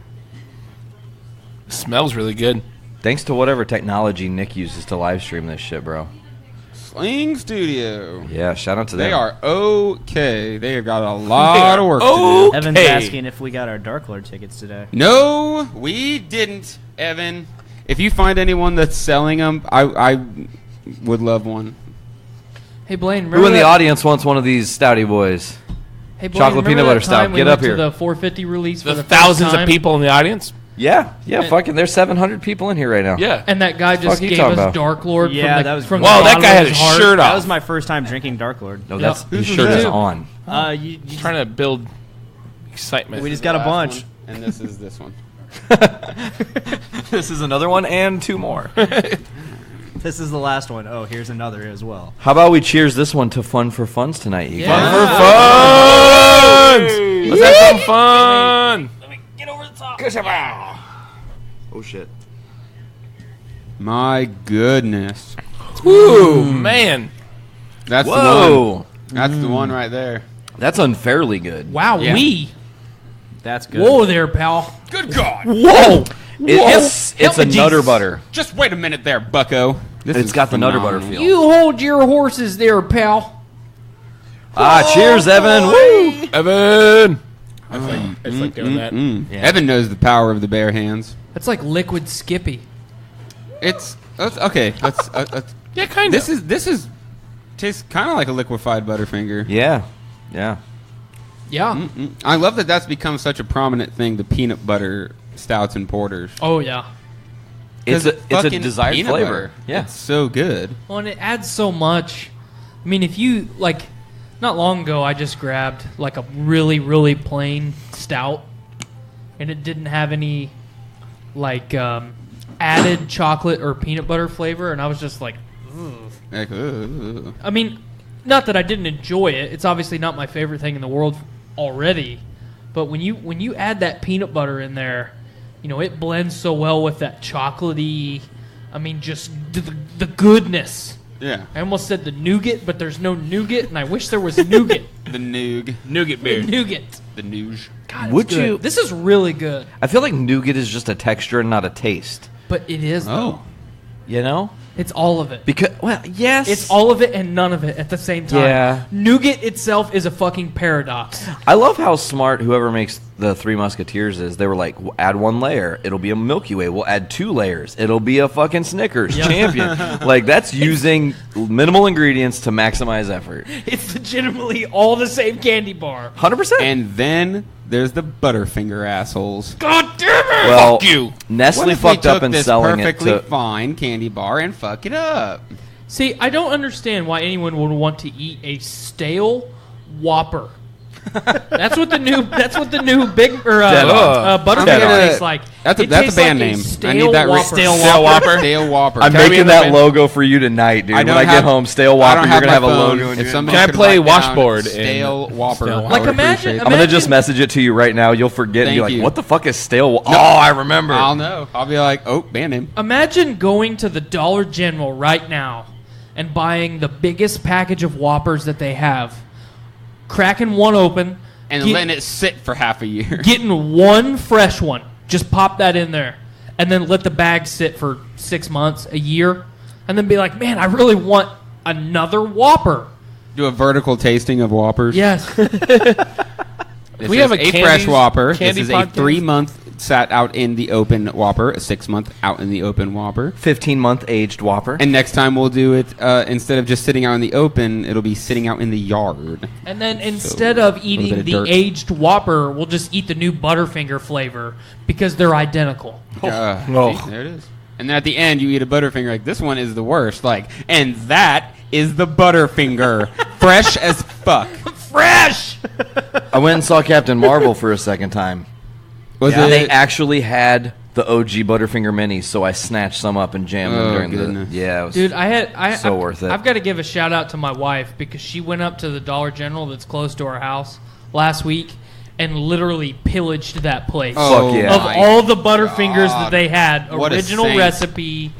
Speaker 8: Smells really good.
Speaker 5: Thanks to whatever technology Nick uses to live stream this shit, bro.
Speaker 3: Sling Studio.
Speaker 5: Yeah, shout out to them.
Speaker 3: They are okay. They have got a lot of work to do.
Speaker 2: Evan's asking if we got our Dark Lord tickets today.
Speaker 3: No, we didn't, Evan. If you find anyone that's selling them, I would love one.
Speaker 7: Hey, Blaine.
Speaker 5: Who in the audience wants one of these stouty boys?
Speaker 7: Hey, Blaine,
Speaker 5: Chocolate
Speaker 7: remember
Speaker 5: peanut
Speaker 7: that
Speaker 5: butter stout.
Speaker 7: time we
Speaker 5: Get
Speaker 7: went
Speaker 5: up
Speaker 7: to
Speaker 5: here.
Speaker 7: The 450 release for
Speaker 8: The
Speaker 7: the first
Speaker 8: thousands
Speaker 7: time,
Speaker 8: of people in the audience.
Speaker 5: Yeah, fucking. There's 700 people in here right now.
Speaker 8: Yeah.
Speaker 7: and that guy just
Speaker 5: Fuck you
Speaker 7: gave
Speaker 5: talking
Speaker 7: us
Speaker 5: about?
Speaker 7: Dark Lord.
Speaker 2: Yeah,
Speaker 7: from the,
Speaker 2: that was
Speaker 7: from
Speaker 2: great.
Speaker 7: the
Speaker 8: Whoa, that
Speaker 7: bottom
Speaker 8: guy
Speaker 7: of
Speaker 8: had
Speaker 7: his
Speaker 8: his
Speaker 7: heart.
Speaker 8: shirt
Speaker 2: That
Speaker 8: off.
Speaker 2: was my first time drinking Dark Lord.
Speaker 5: No, that's
Speaker 7: Yep.
Speaker 5: his
Speaker 7: This
Speaker 5: shirt
Speaker 7: is
Speaker 5: is
Speaker 7: it.
Speaker 5: on.
Speaker 2: You
Speaker 8: Trying to build excitement.
Speaker 2: we just got a bunch.
Speaker 3: And this is this one.
Speaker 5: This is another one and two more.
Speaker 2: This is the last one. Oh, here's another as well.
Speaker 5: How about we cheers this one to Fun for Funs tonight, you
Speaker 7: Yeah.
Speaker 5: guys?
Speaker 8: For fun. Let's have some fun.
Speaker 5: Oh shit.
Speaker 3: My goodness.
Speaker 8: Ooh, man.
Speaker 3: That's the
Speaker 5: Whoa.
Speaker 3: one. That's the one right there.
Speaker 5: That's unfairly good.
Speaker 7: Wow,
Speaker 3: Yeah.
Speaker 2: That's good.
Speaker 7: Whoa there, pal.
Speaker 3: Good God.
Speaker 7: Whoa.
Speaker 5: It's a Nutter Butter.
Speaker 3: Just wait a minute there, bucko. This
Speaker 5: It's
Speaker 3: is
Speaker 5: got the Nutter Butter
Speaker 3: phenomenal.
Speaker 5: feel.
Speaker 7: You hold your horses there, pal.
Speaker 5: Cheers, Evan. Woo!
Speaker 8: Evan. I like doing that.
Speaker 5: Yeah.
Speaker 3: Evan knows the power of the bare hands.
Speaker 7: That's like liquid Skippy.
Speaker 3: It's okay. Let's.
Speaker 8: Yeah, kind of.
Speaker 3: This is tastes kind of like a liquefied Butterfinger.
Speaker 5: Yeah.
Speaker 7: Yeah.
Speaker 3: I love that that's become such a prominent thing. The peanut butter stouts and porters.
Speaker 7: Oh yeah.
Speaker 5: It's a
Speaker 3: fucking
Speaker 5: desired
Speaker 3: peanut
Speaker 5: flavor.
Speaker 3: butter.
Speaker 5: Yeah.
Speaker 3: It's so good.
Speaker 7: Well, and it adds so much. I mean, if you like, not long ago, I just grabbed like a really, really plain stout, and it didn't have any like added chocolate or peanut butter flavor, and I was just like,
Speaker 3: Like, ugh.
Speaker 7: I mean, not that I didn't enjoy it. It's obviously not my favorite thing in the world already, but when you add that peanut butter in there, you know, it blends so well with that chocolatey. I mean, just the goodness.
Speaker 3: Yeah.
Speaker 7: I almost said the nougat, but there's no nougat, and I wish there was nougat.
Speaker 3: The noog.
Speaker 8: Nougat beer.
Speaker 7: Nougat.
Speaker 3: The nooge.
Speaker 7: God,
Speaker 5: Would
Speaker 7: it's good.
Speaker 5: you-
Speaker 7: This is really good,
Speaker 5: I feel like nougat is just a texture and not a taste.
Speaker 7: but it is.
Speaker 3: Oh.
Speaker 5: You know?
Speaker 7: It's all of it.
Speaker 5: Because yes,
Speaker 7: It's all of it and none of it at the same time.
Speaker 5: Yeah.
Speaker 7: Nougat itself is a fucking paradox.
Speaker 5: I love how smart whoever makes the Three Musketeers is they were like, we'll add 1 layer, it'll be a Milky Way. We'll add 2 layers, it'll be a fucking Snickers champion. Like, that's using minimal ingredients to maximize effort.
Speaker 7: It's legitimately all the same candy bar.
Speaker 5: 100%.
Speaker 3: And then there's the Butterfinger assholes.
Speaker 7: God damn it!
Speaker 5: Well,
Speaker 8: Fuck you.
Speaker 5: Nestle
Speaker 3: What if we
Speaker 5: fucked up
Speaker 3: took
Speaker 5: in
Speaker 3: this
Speaker 5: selling
Speaker 3: perfectly
Speaker 5: it to.
Speaker 3: fine candy bar and fuck it up?
Speaker 7: See, I don't understand why anyone would want to eat a stale Whopper. That's what the new big Butterfinger
Speaker 3: Dead-on.
Speaker 7: tastes like.
Speaker 3: That's
Speaker 7: It
Speaker 3: a
Speaker 7: tastes
Speaker 3: band
Speaker 7: like a
Speaker 3: name. I
Speaker 7: stale
Speaker 3: need that
Speaker 7: Whopper.
Speaker 8: Stale Whopper.
Speaker 3: Stale Whopper.
Speaker 5: I'm
Speaker 8: Can I be
Speaker 5: making
Speaker 8: in the
Speaker 5: that
Speaker 8: band?
Speaker 5: logo for you tonight, dude.
Speaker 3: I
Speaker 5: When
Speaker 3: don't
Speaker 5: I get
Speaker 3: have-
Speaker 5: home, Stale
Speaker 3: I
Speaker 5: Whopper,
Speaker 3: don't
Speaker 5: you're gonna
Speaker 3: my
Speaker 5: have a
Speaker 3: phone.
Speaker 5: logo. In
Speaker 3: If
Speaker 5: your
Speaker 3: somebody
Speaker 8: Can I
Speaker 3: could
Speaker 8: play
Speaker 3: write down
Speaker 8: Washboard
Speaker 3: Stale
Speaker 8: in
Speaker 3: Whopper.
Speaker 8: Stale
Speaker 3: I
Speaker 8: Whopper?
Speaker 7: Like,
Speaker 3: would
Speaker 7: imagine-
Speaker 3: appreciate
Speaker 5: I'm gonna just
Speaker 7: Imagine-
Speaker 5: message it to you right now. You'll forget and be
Speaker 3: Thank
Speaker 5: like,
Speaker 3: you.
Speaker 5: "What the fuck is Stale?" Oh, I remember.
Speaker 3: it. I'll know. I'll be like, oh, band name.
Speaker 7: Imagine going to the Dollar General right now and buying the biggest package of Whoppers that they have, cracking one open,
Speaker 3: And letting it sit for half a year.
Speaker 7: getting one fresh one. Just pop that in there, and then let the bag sit for 6 months, a year, and then be like, man, I really want another Whopper.
Speaker 3: Do a vertical tasting of Whoppers.
Speaker 7: Yes.
Speaker 3: This
Speaker 8: We
Speaker 3: is
Speaker 8: have a
Speaker 3: fresh
Speaker 8: candy-
Speaker 3: Whopper. This
Speaker 8: candy
Speaker 3: is a
Speaker 8: podcast?
Speaker 3: 3-month sat out in the open Whopper, a 6-month out in the open Whopper.
Speaker 5: 15-month aged Whopper.
Speaker 3: And next time we'll do it, instead of just sitting out in the open, it'll be sitting out in the yard.
Speaker 7: And then instead of
Speaker 3: a little
Speaker 7: eating
Speaker 3: bit of
Speaker 7: the
Speaker 3: dirt.
Speaker 7: aged Whopper, we'll just eat the new Butterfinger flavor because they're identical.
Speaker 8: Oh.
Speaker 3: See, there it is. And then at the end, you eat a Butterfinger. Like, this one is the worst. Like, and that is the Butterfinger. Fresh as fuck.
Speaker 7: Fresh!
Speaker 5: I went and saw Captain Marvel for a second time.
Speaker 3: Was
Speaker 5: They
Speaker 3: it?
Speaker 5: actually had the OG Butterfinger minis, so I snatched some up and jammed them
Speaker 3: Oh,
Speaker 5: during
Speaker 3: goodness.
Speaker 5: the. Yeah, it was
Speaker 7: Dude, I
Speaker 5: so worth it.
Speaker 7: I've got to give a shout out to my wife because she went up to the Dollar General that's close to our house last week and literally pillaged that place.
Speaker 3: Oh,
Speaker 5: Fuck yeah.
Speaker 7: Of
Speaker 3: my
Speaker 7: all the Butterfingers
Speaker 3: God.
Speaker 7: that they had,
Speaker 3: What a
Speaker 7: original
Speaker 3: saint.
Speaker 7: recipe,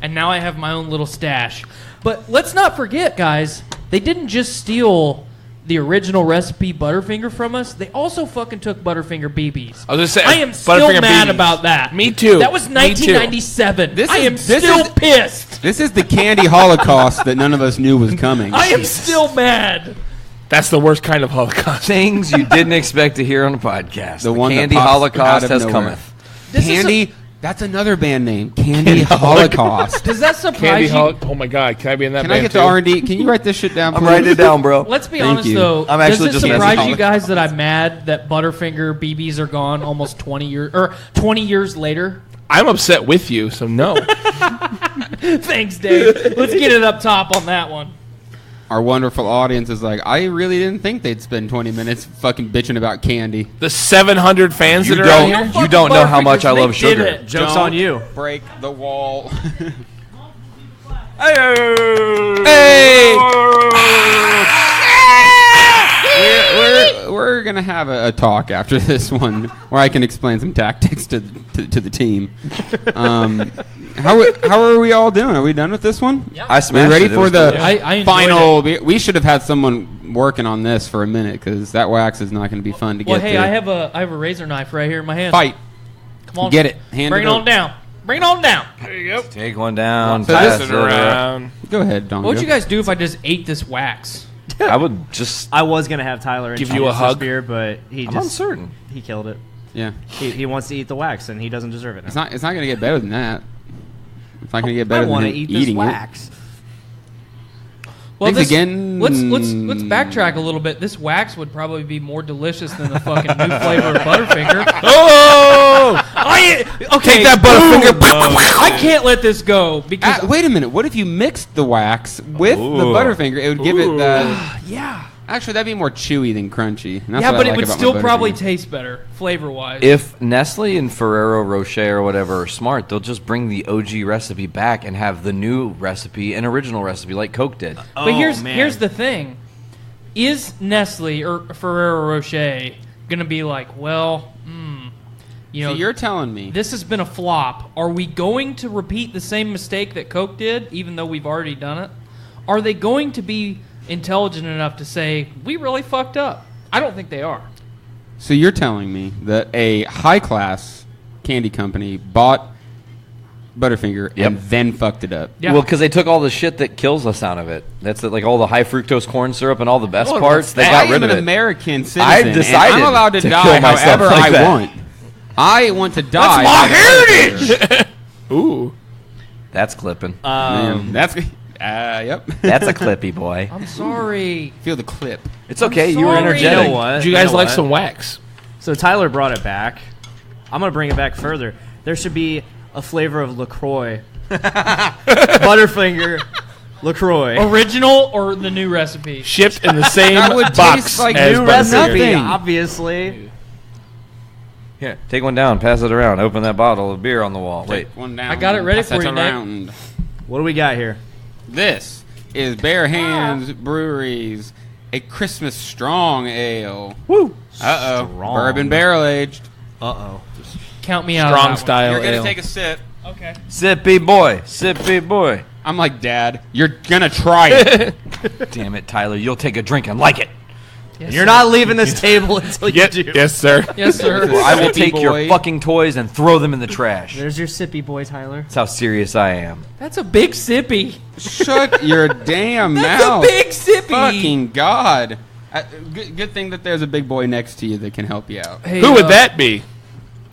Speaker 7: and now I have my own little stash. But let's not forget, guys, they didn't just steal the original recipe Butterfinger from us. They also fucking took Butterfinger BBs.
Speaker 8: I was just saying,
Speaker 7: I am still
Speaker 8: Butterfinger
Speaker 7: mad
Speaker 8: BBs.
Speaker 7: about that.
Speaker 8: Me too.
Speaker 7: That was
Speaker 8: Me too.
Speaker 7: 1997.
Speaker 3: This
Speaker 7: I
Speaker 3: is-
Speaker 7: am
Speaker 3: this
Speaker 7: still
Speaker 3: is-
Speaker 7: pissed.
Speaker 3: This is the candy holocaust that none of us knew was coming.
Speaker 7: I am still mad.
Speaker 8: That's the worst kind of Holocaust.
Speaker 5: things you didn't expect to hear on a podcast.
Speaker 3: The one that
Speaker 5: Candy
Speaker 3: pops
Speaker 5: Holocaust
Speaker 3: out of
Speaker 5: has
Speaker 3: nowhere.
Speaker 5: cometh.
Speaker 7: This is
Speaker 3: Candy. That's another band name. Candy Holocaust.
Speaker 7: Does that surprise
Speaker 8: Candy
Speaker 7: you?
Speaker 8: Oh my God! Can I be in that
Speaker 3: Can
Speaker 8: band
Speaker 3: I get
Speaker 8: too?
Speaker 3: the R&D? Can you write this shit down,
Speaker 5: I'm
Speaker 3: please?
Speaker 5: writing it down, bro.
Speaker 7: Let's be
Speaker 3: Thank
Speaker 7: honest,
Speaker 3: you.
Speaker 7: though.
Speaker 5: I'm
Speaker 7: Does
Speaker 5: actually
Speaker 7: it
Speaker 5: just
Speaker 7: surprise
Speaker 5: messaging.
Speaker 7: you guys that I'm mad that Butterfinger BBs are gone almost 20 years or 20 years later?
Speaker 8: I'm upset with you, so no.
Speaker 7: Thanks, Dave. Let's get it up top on that one.
Speaker 3: Our wonderful audience is like, I really didn't think they'd spend 20 minutes fucking bitching about candy.
Speaker 8: The 700 fans
Speaker 5: You
Speaker 8: that are out here.
Speaker 5: don't. You don't know how much I love
Speaker 7: They did
Speaker 5: sugar.
Speaker 7: it.
Speaker 2: Joke's
Speaker 3: Don't
Speaker 2: on you.
Speaker 3: Break the wall. We're gonna have a talk after this one where I can explain some tactics to the team. How are we all doing? Are we done with this one?
Speaker 7: Yeah.
Speaker 5: I
Speaker 3: We
Speaker 5: smashed
Speaker 3: ready
Speaker 5: it. It
Speaker 3: for
Speaker 5: was
Speaker 3: the
Speaker 5: cool.
Speaker 7: I enjoyed
Speaker 3: final? We should have had someone working on this for a minute because that wax is not going to be fun to
Speaker 7: Well,
Speaker 3: get
Speaker 7: hey,
Speaker 3: through.
Speaker 7: I have a razor knife right here in my hand.
Speaker 3: Fight.
Speaker 7: Come on,
Speaker 3: Get it. Hand
Speaker 7: Bring
Speaker 3: it
Speaker 7: it on
Speaker 3: over.
Speaker 7: down. Bring it on down.
Speaker 8: There you go.
Speaker 5: Take one down.
Speaker 3: So
Speaker 5: pass
Speaker 3: this-
Speaker 5: it around.
Speaker 8: Around.
Speaker 3: Go ahead, Don.
Speaker 7: What would you guys do if I just ate this wax?
Speaker 5: I would just.
Speaker 2: I was gonna have Tyler
Speaker 8: Give you a
Speaker 2: introduce this
Speaker 8: hug?
Speaker 2: beer, but he
Speaker 5: I'm
Speaker 2: just
Speaker 5: uncertain.
Speaker 2: he killed it.
Speaker 3: Yeah.
Speaker 2: He wants to eat the wax, and he doesn't deserve it.
Speaker 3: It's not going to get better than that. It's not going to get
Speaker 2: I
Speaker 3: better
Speaker 2: want
Speaker 3: than
Speaker 2: to
Speaker 3: him
Speaker 2: eat this
Speaker 3: eating it.
Speaker 2: wax.
Speaker 7: Well,
Speaker 3: Thanks again.
Speaker 7: Let's backtrack a little bit. This wax would probably be more delicious than the fucking new flavor of Butterfinger.
Speaker 8: Oh!
Speaker 7: Okay,
Speaker 8: Take that Butterfinger.
Speaker 7: I can't let this go because
Speaker 3: Wait a minute. What if you mixed the wax with the Butterfinger? It would give it the...
Speaker 7: yeah,
Speaker 3: Actually, that'd be more chewy than crunchy. And that's
Speaker 7: yeah,
Speaker 3: what I
Speaker 7: but it
Speaker 3: like
Speaker 7: would
Speaker 3: about my
Speaker 7: still probably
Speaker 3: Butterfinger.
Speaker 7: taste better flavor wise.
Speaker 5: If Nestle and Ferrero Rocher or whatever are smart, they'll just bring the OG recipe back and have the new recipe and original recipe like Coke did.
Speaker 7: But here's the thing: is Nestle or Ferrero Rocher gonna be like, well, you know,
Speaker 3: So you're telling me...
Speaker 7: this has been a flop. Are we going to repeat the same mistake that Coke did, even though we've already done it? Are they going to be intelligent enough to say, we really fucked up? I don't think they are.
Speaker 3: So you're telling me that a high-class candy company bought Butterfinger
Speaker 5: Yep.
Speaker 3: and then fucked it up.
Speaker 7: Yeah.
Speaker 5: Well, because they took all the shit that kills us out of it. That's like all the high fructose corn syrup and all the best parts. They got rid of
Speaker 3: I'm
Speaker 5: it.
Speaker 3: an American citizen.
Speaker 5: I
Speaker 3: and
Speaker 5: decided
Speaker 3: I'm allowed to
Speaker 5: to
Speaker 3: die
Speaker 5: kill myself
Speaker 3: however
Speaker 5: like
Speaker 3: I
Speaker 5: that.
Speaker 3: want. I want to die.
Speaker 8: That's my heritage. Ooh.
Speaker 5: That's clipping.
Speaker 3: Man, that's yep.
Speaker 5: That's a clippy boy.
Speaker 7: I'm sorry.
Speaker 3: Feel the clip.
Speaker 5: It's okay. You were
Speaker 7: sorry.
Speaker 5: energetic.
Speaker 2: You know what?
Speaker 8: Did you
Speaker 2: You
Speaker 8: guys
Speaker 2: know
Speaker 8: like
Speaker 2: what?
Speaker 8: some wax?
Speaker 2: So Tyler brought it back. I'm gonna bring it back further. There should be a flavor of LaCroix, Butterfinger, LaCroix.
Speaker 7: Original or the new recipe?
Speaker 8: Shipped in the same
Speaker 3: That would
Speaker 8: box
Speaker 3: taste like
Speaker 8: as
Speaker 2: New
Speaker 3: Butterfinger.
Speaker 2: recipe,
Speaker 3: Nothing.
Speaker 2: obviously.
Speaker 5: Here, take one down. Pass it around. Open that bottle of beer on the wall. Wait.
Speaker 3: Take one down.
Speaker 7: I got it ready
Speaker 3: Pass
Speaker 7: for
Speaker 3: that
Speaker 7: you, Nick.
Speaker 3: around.
Speaker 2: What do we got here?
Speaker 3: This is Bare Hands Brewery's a Christmas strong ale.
Speaker 2: Woo!
Speaker 3: Uh-oh.
Speaker 2: Strong.
Speaker 3: Bourbon barrel aged.
Speaker 2: Uh-oh.
Speaker 7: Count me out.
Speaker 8: Strong
Speaker 7: on that
Speaker 8: style
Speaker 3: You're going
Speaker 8: ale.
Speaker 3: to take a sip.
Speaker 7: one. Okay.
Speaker 5: Sippy boy. Sippy boy.
Speaker 3: I'm like, Dad, you're going to try it.
Speaker 5: Damn it, Tyler. You'll take a drink and like it.
Speaker 7: Yes,
Speaker 2: You're
Speaker 7: sir.
Speaker 2: not leaving this table until you do.
Speaker 8: Yes, sir.
Speaker 7: Yes, sir.
Speaker 5: I will
Speaker 3: Sippy
Speaker 5: take
Speaker 3: boy.
Speaker 5: your fucking toys and throw them in the trash.
Speaker 2: There's your sippy boy, Tyler.
Speaker 5: That's how serious I am.
Speaker 7: That's a big sippy.
Speaker 3: Shut your damn
Speaker 7: That's
Speaker 3: mouth.
Speaker 7: a big sippy.
Speaker 3: Fucking God. Good thing that there's a big boy next to you that can help you out.
Speaker 7: Hey,
Speaker 8: Who would that be?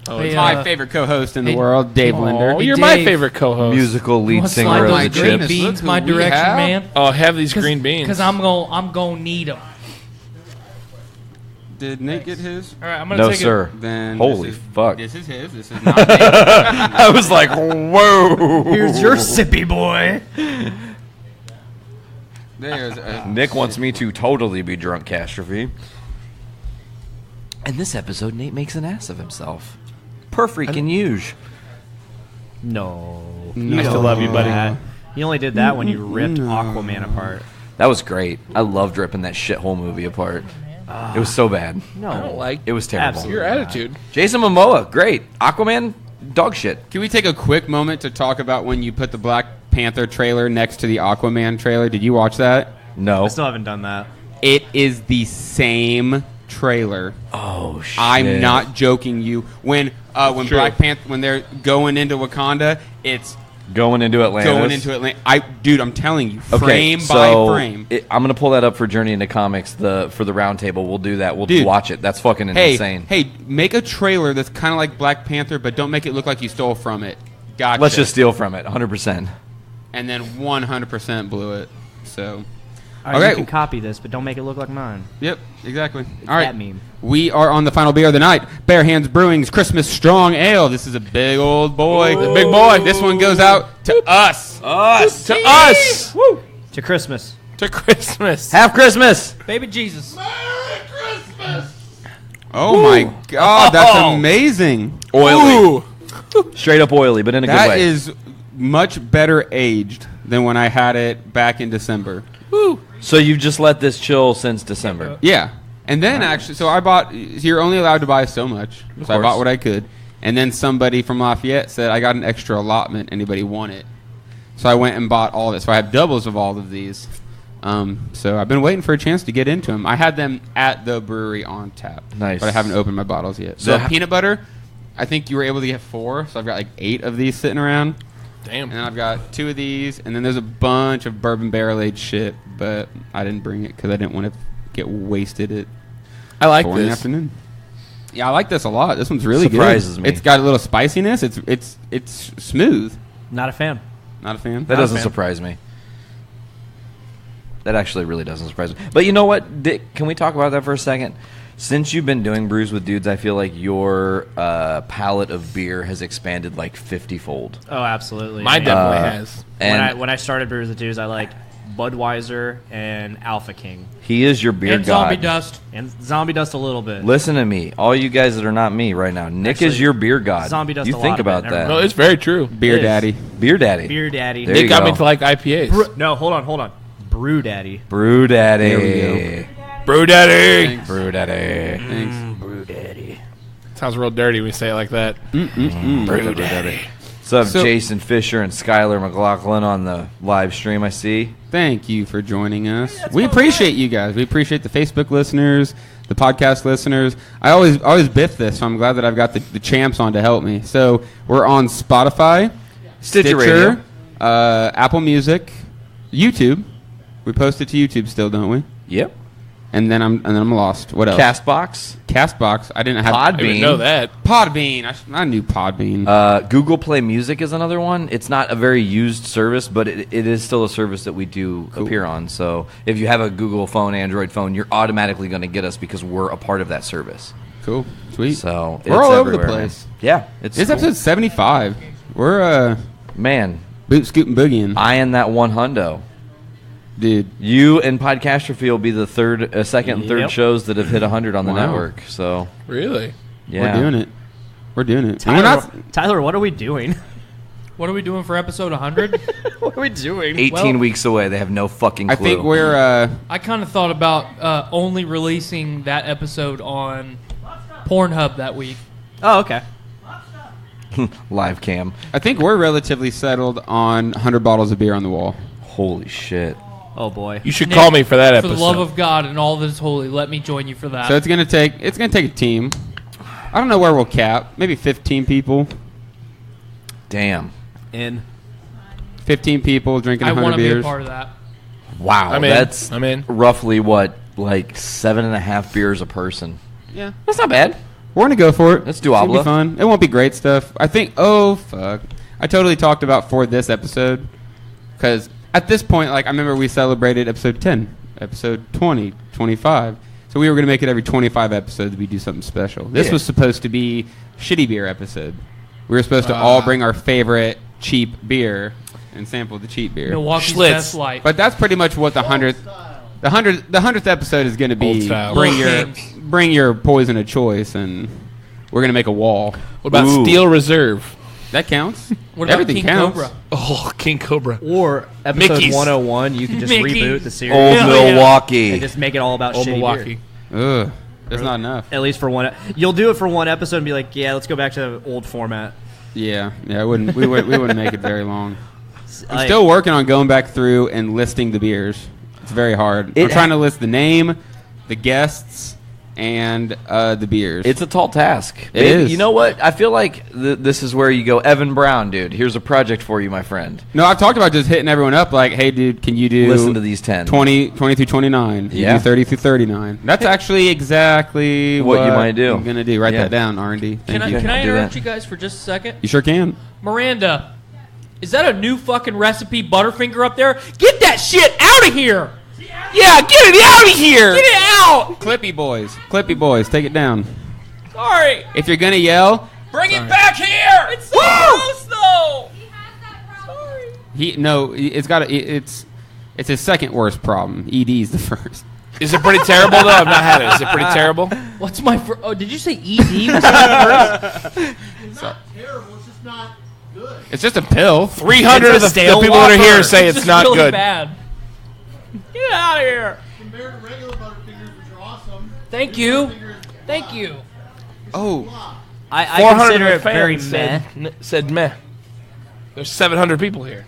Speaker 7: Hey,
Speaker 3: My favorite co-host in the
Speaker 7: hey,
Speaker 3: world, Dave Linder.
Speaker 8: Oh,
Speaker 7: Hey,
Speaker 8: you're my
Speaker 7: Dave.
Speaker 8: favorite co-host.
Speaker 5: Musical lead
Speaker 7: wanna
Speaker 5: singer
Speaker 7: slide
Speaker 5: of
Speaker 7: those
Speaker 5: the
Speaker 7: green
Speaker 5: Chips.
Speaker 7: beans
Speaker 3: Look
Speaker 7: my
Speaker 3: who we
Speaker 7: direction,
Speaker 3: have.
Speaker 7: man?
Speaker 8: Oh, have these green beans.
Speaker 7: Because I'm gonna need them.
Speaker 3: Did Nate get his?
Speaker 7: All right, I'm gonna
Speaker 5: No,
Speaker 7: take
Speaker 5: sir.
Speaker 3: Then
Speaker 5: Holy
Speaker 3: this is,
Speaker 5: fuck.
Speaker 3: This is his. This is not Nate.
Speaker 5: I was like, whoa.
Speaker 2: Here's your sippy boy.
Speaker 3: There's a
Speaker 5: Nick wants me to totally be drunk, Castrophe. In this episode, Nate makes an ass of himself. Per freaking huge.
Speaker 2: No.
Speaker 8: I still love you, buddy.
Speaker 2: You only did that when you ripped Aquaman apart.
Speaker 5: That was great. I loved ripping that shithole movie apart. It was so bad.
Speaker 2: No.
Speaker 8: I don't like
Speaker 5: It was terrible.
Speaker 2: Absolutely.
Speaker 8: your attitude.
Speaker 5: Jason Momoa, great. Aquaman, dog shit.
Speaker 3: Can we take a quick moment to talk about when you put the Black Panther trailer next to the Aquaman trailer? Did you watch that?
Speaker 5: No.
Speaker 2: I still haven't done that.
Speaker 3: It is the same trailer.
Speaker 5: Oh shit.
Speaker 3: I'm not joking you. When
Speaker 8: True.
Speaker 3: Black Panther when they're going into Wakanda, it's
Speaker 5: going into Atlantis.
Speaker 3: going into Atlanta. Dude, I'm telling you,
Speaker 5: Okay,
Speaker 3: frame
Speaker 5: so
Speaker 3: by frame.
Speaker 5: I'm gonna pull that up for Journey into Comics. For the round table, we'll do that. We'll
Speaker 3: Dude.
Speaker 5: watch it. That's fucking insane.
Speaker 3: Hey, make a trailer that's kind of like Black Panther, but don't make it look like you stole from it. Gotcha.
Speaker 5: Let's just steal from it, 100%.
Speaker 3: And then 100% blew it. So,
Speaker 2: All right,
Speaker 3: Okay.
Speaker 2: you can copy this, but don't make it look like mine.
Speaker 3: yep, exactly.
Speaker 2: It's
Speaker 3: All right,
Speaker 2: that meme.
Speaker 3: we are on the final beer of the night. Bare Hands Brewing's Christmas Strong Ale. This is a big old boy.
Speaker 8: The big boy.
Speaker 3: This one goes out to us.
Speaker 8: To us.
Speaker 2: Woo! To Christmas.
Speaker 8: To Christmas.
Speaker 5: Have Christmas.
Speaker 7: Baby Jesus.
Speaker 3: Oh my God, that's amazing.
Speaker 8: Oily.
Speaker 5: Straight up oily, but in a good
Speaker 3: That
Speaker 5: way.
Speaker 3: is much better aged than when I had it back in December.
Speaker 5: So you've just let this chill since December.
Speaker 3: Yeah. And then actually, so I bought, you're only allowed to buy so much. So I
Speaker 5: course.
Speaker 3: bought what I could. And then somebody from Lafayette said, I got an extra allotment. Anybody want it? So I went and bought all of it. So I have doubles of all of these. So I've been waiting for a chance to get into them. I had them at the brewery on tap.
Speaker 5: Nice.
Speaker 3: But I haven't opened my bottles yet.
Speaker 5: So
Speaker 3: The peanut butter, I think you were able to get 4. So I've got like 8 of these sitting around.
Speaker 8: Damn.
Speaker 3: And then I've got 2 of these. And then there's a bunch of bourbon barrel aged shit. But I didn't bring it because I didn't want to get wasted at
Speaker 8: I like
Speaker 3: 4 in the
Speaker 8: this.
Speaker 3: afternoon. Yeah, I like this a lot. This one's really
Speaker 5: Surprises
Speaker 3: good.
Speaker 5: me.
Speaker 3: It's got a little spiciness. It's smooth.
Speaker 2: Not a fan.
Speaker 3: Not a fan.
Speaker 5: That doesn't surprise me. That actually really doesn't surprise me. But you know what, Dick? Can we talk about that for a second? Since you've been doing Brews with Dudes, I feel like your palette of beer has expanded like 50-fold.
Speaker 2: Oh, absolutely.
Speaker 8: Mine
Speaker 2: man.
Speaker 8: definitely has.
Speaker 5: And
Speaker 2: When I started Brews with Dudes, I liked Budweiser and Alpha King.
Speaker 5: he is your beer
Speaker 7: And
Speaker 5: god.
Speaker 7: zombie dust.
Speaker 2: And Zombie Dust a little bit.
Speaker 5: Listen to me, all you guys that are not me right now. Nick is
Speaker 2: Actually,
Speaker 5: your beer god.
Speaker 2: Zombie Dust
Speaker 5: You
Speaker 2: a
Speaker 5: think
Speaker 2: lot of it,
Speaker 5: about
Speaker 2: never
Speaker 5: that.
Speaker 8: No, it's very true.
Speaker 3: Beer
Speaker 2: It is.
Speaker 3: daddy.
Speaker 5: Beer daddy.
Speaker 2: Beer Daddy.
Speaker 5: There
Speaker 8: Nick
Speaker 5: you
Speaker 8: got
Speaker 5: go.
Speaker 8: me to like IPAs.
Speaker 2: No, hold on. Brew Daddy.
Speaker 5: Brew daddy.
Speaker 3: There we
Speaker 8: Brew daddy.
Speaker 5: Brew daddy.
Speaker 3: Thanks.
Speaker 2: Brew Daddy.
Speaker 8: Sounds real dirty when you say it like that.
Speaker 5: Brew daddy. So, Jason Fisher and Skylar McLaughlin on the live stream, I see.
Speaker 3: Thank you for joining us. We appreciate you guys. We appreciate the Facebook listeners, the podcast listeners. I always biff this, so I'm glad that I've got the champs on to help me. So we're on Spotify,
Speaker 5: Stitcher Radio.
Speaker 3: Apple Music, YouTube. We post it to YouTube still, don't we?
Speaker 5: Yep.
Speaker 3: And then I'm lost. What else?
Speaker 5: Castbox.
Speaker 3: I didn't have.
Speaker 8: I didn't know that.
Speaker 3: Podbean. I knew Podbean.
Speaker 5: Google Play Music is another one. It's not a very used service, but it is still a service that we do appear on. So if you have a Google phone, Android phone, you're automatically going to get us because we're a part of that service.
Speaker 3: Cool. Sweet.
Speaker 5: So
Speaker 3: we're all over the
Speaker 5: everywhere,
Speaker 3: place.
Speaker 5: man. Yeah.
Speaker 3: It's
Speaker 5: cool.
Speaker 3: episode 75. We're
Speaker 5: man.
Speaker 3: Boot scooting boogieing.
Speaker 5: Eyeing that 100.
Speaker 3: Dude,
Speaker 5: you and Podcastrophe will be the second and third shows that have hit 100 on the network. So
Speaker 8: really,
Speaker 5: yeah,
Speaker 3: we're doing it.
Speaker 2: Tyler, what are we doing?
Speaker 7: What are we doing for episode 100?
Speaker 2: What are we doing?
Speaker 5: 18 weeks away. They have no fucking clue.
Speaker 3: I think we're.
Speaker 7: I kind of thought about only releasing that episode on Pornhub that week.
Speaker 2: Oh, okay.
Speaker 5: Live cam.
Speaker 3: I think we're relatively settled on 100 bottles of beer on the wall.
Speaker 5: Holy shit.
Speaker 2: Oh boy!
Speaker 8: You should call me for that episode.
Speaker 7: For the love of God and all that is holy, let me join you for that.
Speaker 3: So it's gonna take a team. I don't know where we'll cap. Maybe 15 people.
Speaker 5: Damn.
Speaker 3: 15 people drinking 100 beers.
Speaker 7: I want to be a part of that.
Speaker 5: Wow,
Speaker 8: I'm in.
Speaker 5: Roughly what, like 7.5 beers a person.
Speaker 3: Yeah,
Speaker 5: that's not bad.
Speaker 3: We're gonna go for it.
Speaker 5: Let's do
Speaker 3: It'll be
Speaker 5: Obla.
Speaker 3: fun. It won't be great stuff. I think. Oh fuck! I totally talked about for this episode because. At this point, like I remember we celebrated episode 10, episode 20, 25. So we were going to make it every 25 episodes we do something special. This was supposed to be shitty beer episode. We were supposed to all bring our favorite cheap beer and sample the cheap beer.
Speaker 7: Milwaukee's
Speaker 8: Schlitz.
Speaker 7: Best Light.
Speaker 3: But that's pretty much what the 100th episode is going to be. Bring your poison of choice, and we're going to make a wall.
Speaker 8: What about Steel Reserve?
Speaker 3: That counts.
Speaker 7: What about
Speaker 3: Everything
Speaker 7: King
Speaker 3: counts.
Speaker 7: Cobra?
Speaker 8: Oh, King Cobra.
Speaker 2: Or episode
Speaker 8: Mickey's.
Speaker 2: 101, you can just
Speaker 7: Mickey's.
Speaker 2: reboot the series.
Speaker 5: Old Milwaukee.
Speaker 2: And just make it all about
Speaker 8: Old
Speaker 2: shitty
Speaker 8: Milwaukee.
Speaker 2: beer.
Speaker 3: Ugh, that's not enough.
Speaker 2: At least for one. You'll do it for one episode and be like, yeah, let's go back to the old format.
Speaker 3: Yeah. We wouldn't make it very long. I'm
Speaker 2: Like-
Speaker 3: still working on going back through and listing the beers. It's very hard. I'm trying to list the name, the guests, and the beers.
Speaker 5: It's a tall task.
Speaker 3: It is.
Speaker 5: You know what? I feel like this is where you go, Evan Brown, dude. Here's a project for you, my friend.
Speaker 3: No, I've talked about just hitting everyone up like, hey, dude, can you do...
Speaker 5: Listen to these 10.
Speaker 3: 20 through 29. You
Speaker 5: Yeah.
Speaker 3: do 30 through 39. That's actually exactly
Speaker 5: What you might do.
Speaker 3: I'm going to do. Write
Speaker 5: Yeah.
Speaker 3: that down, R&D.
Speaker 7: Can I
Speaker 5: I'll do
Speaker 7: interrupt
Speaker 5: that.
Speaker 7: you guys for just a second?
Speaker 3: You sure can.
Speaker 7: Miranda, is that a new fucking recipe Butterfinger up there? Get that shit out of here!
Speaker 8: Yeah, get it out of here!
Speaker 7: Get it out!
Speaker 3: Clippy boys, take it down.
Speaker 7: Sorry!
Speaker 3: If you're going to yell...
Speaker 7: Bring it back here! It's so gross, though! Sorry.
Speaker 3: It's his second worst problem. ED's the first.
Speaker 8: Is it pretty terrible though? I've not had it. Is it pretty terrible?
Speaker 7: What's my oh, did you say ED was first?
Speaker 11: It's not terrible. It's just not good.
Speaker 3: It's just a pill.
Speaker 8: 300 of the
Speaker 2: stale
Speaker 8: people that are here
Speaker 2: Whopper.
Speaker 8: say it's not
Speaker 7: really
Speaker 8: good.
Speaker 7: bad. Get out of here!
Speaker 11: Compared to regular Butterfingers, which are awesome.
Speaker 7: Thank you. Thank you.
Speaker 3: Oh,
Speaker 2: I
Speaker 8: 400
Speaker 2: consider it very
Speaker 8: fans
Speaker 2: meh.
Speaker 8: said meh. There's 700 people here.